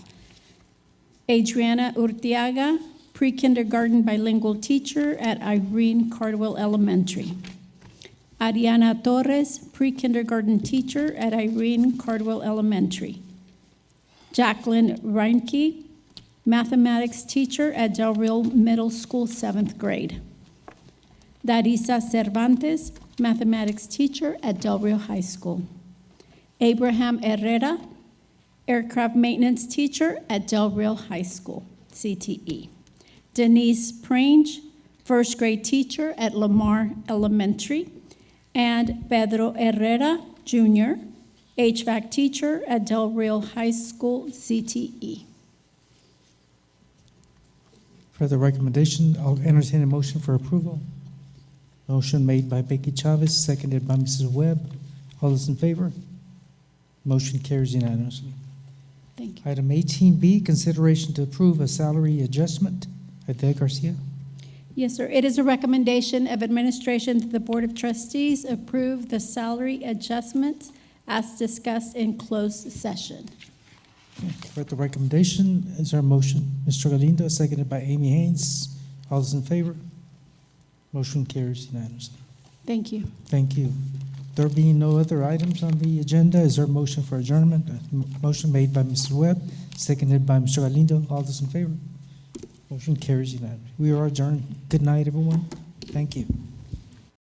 Adriana Urtiaga, pre-kindergarten bilingual teacher at Irene Cardwell Elementary. Ariana Torres, pre-kindergarten teacher at Irene Cardwell Elementary. Jacqueline Reinke, mathematics teacher at Del Real Middle School, 7th grade. Darisa Cervantes, mathematics teacher at Del Rio High School. Abraham Herrera, aircraft maintenance teacher at Del Rio High School, CTE. Denise Prange, first grade teacher at Lamar Elementary. And Pedro Herrera, Jr., HVAC teacher at Del Rio High School, CTE. For the recommendation, I'll entertain a motion for approval. Motion made by Becky Chavez, seconded by Mrs. Webb. All those in favor? Motion carries unanimously. Thank you. Item 18B, consideration to approve a salary adjustment. Adele Garcia. Yes, sir. It is a recommendation of administration that the Board of Trustees approve the salary adjustments as discussed in closed session. For the recommendation, is there a motion? Mr. Galindo, seconded by Amy Haynes. All those in favor? Motion carries unanimously. Thank you. Thank you. There being no other items on the agenda, is there a motion for adjournment? Motion made by Mrs. Webb, seconded by Mr. Galindo. All those in favor? Motion carries unanimously. We are adjourned. Good night, everyone. Thank you.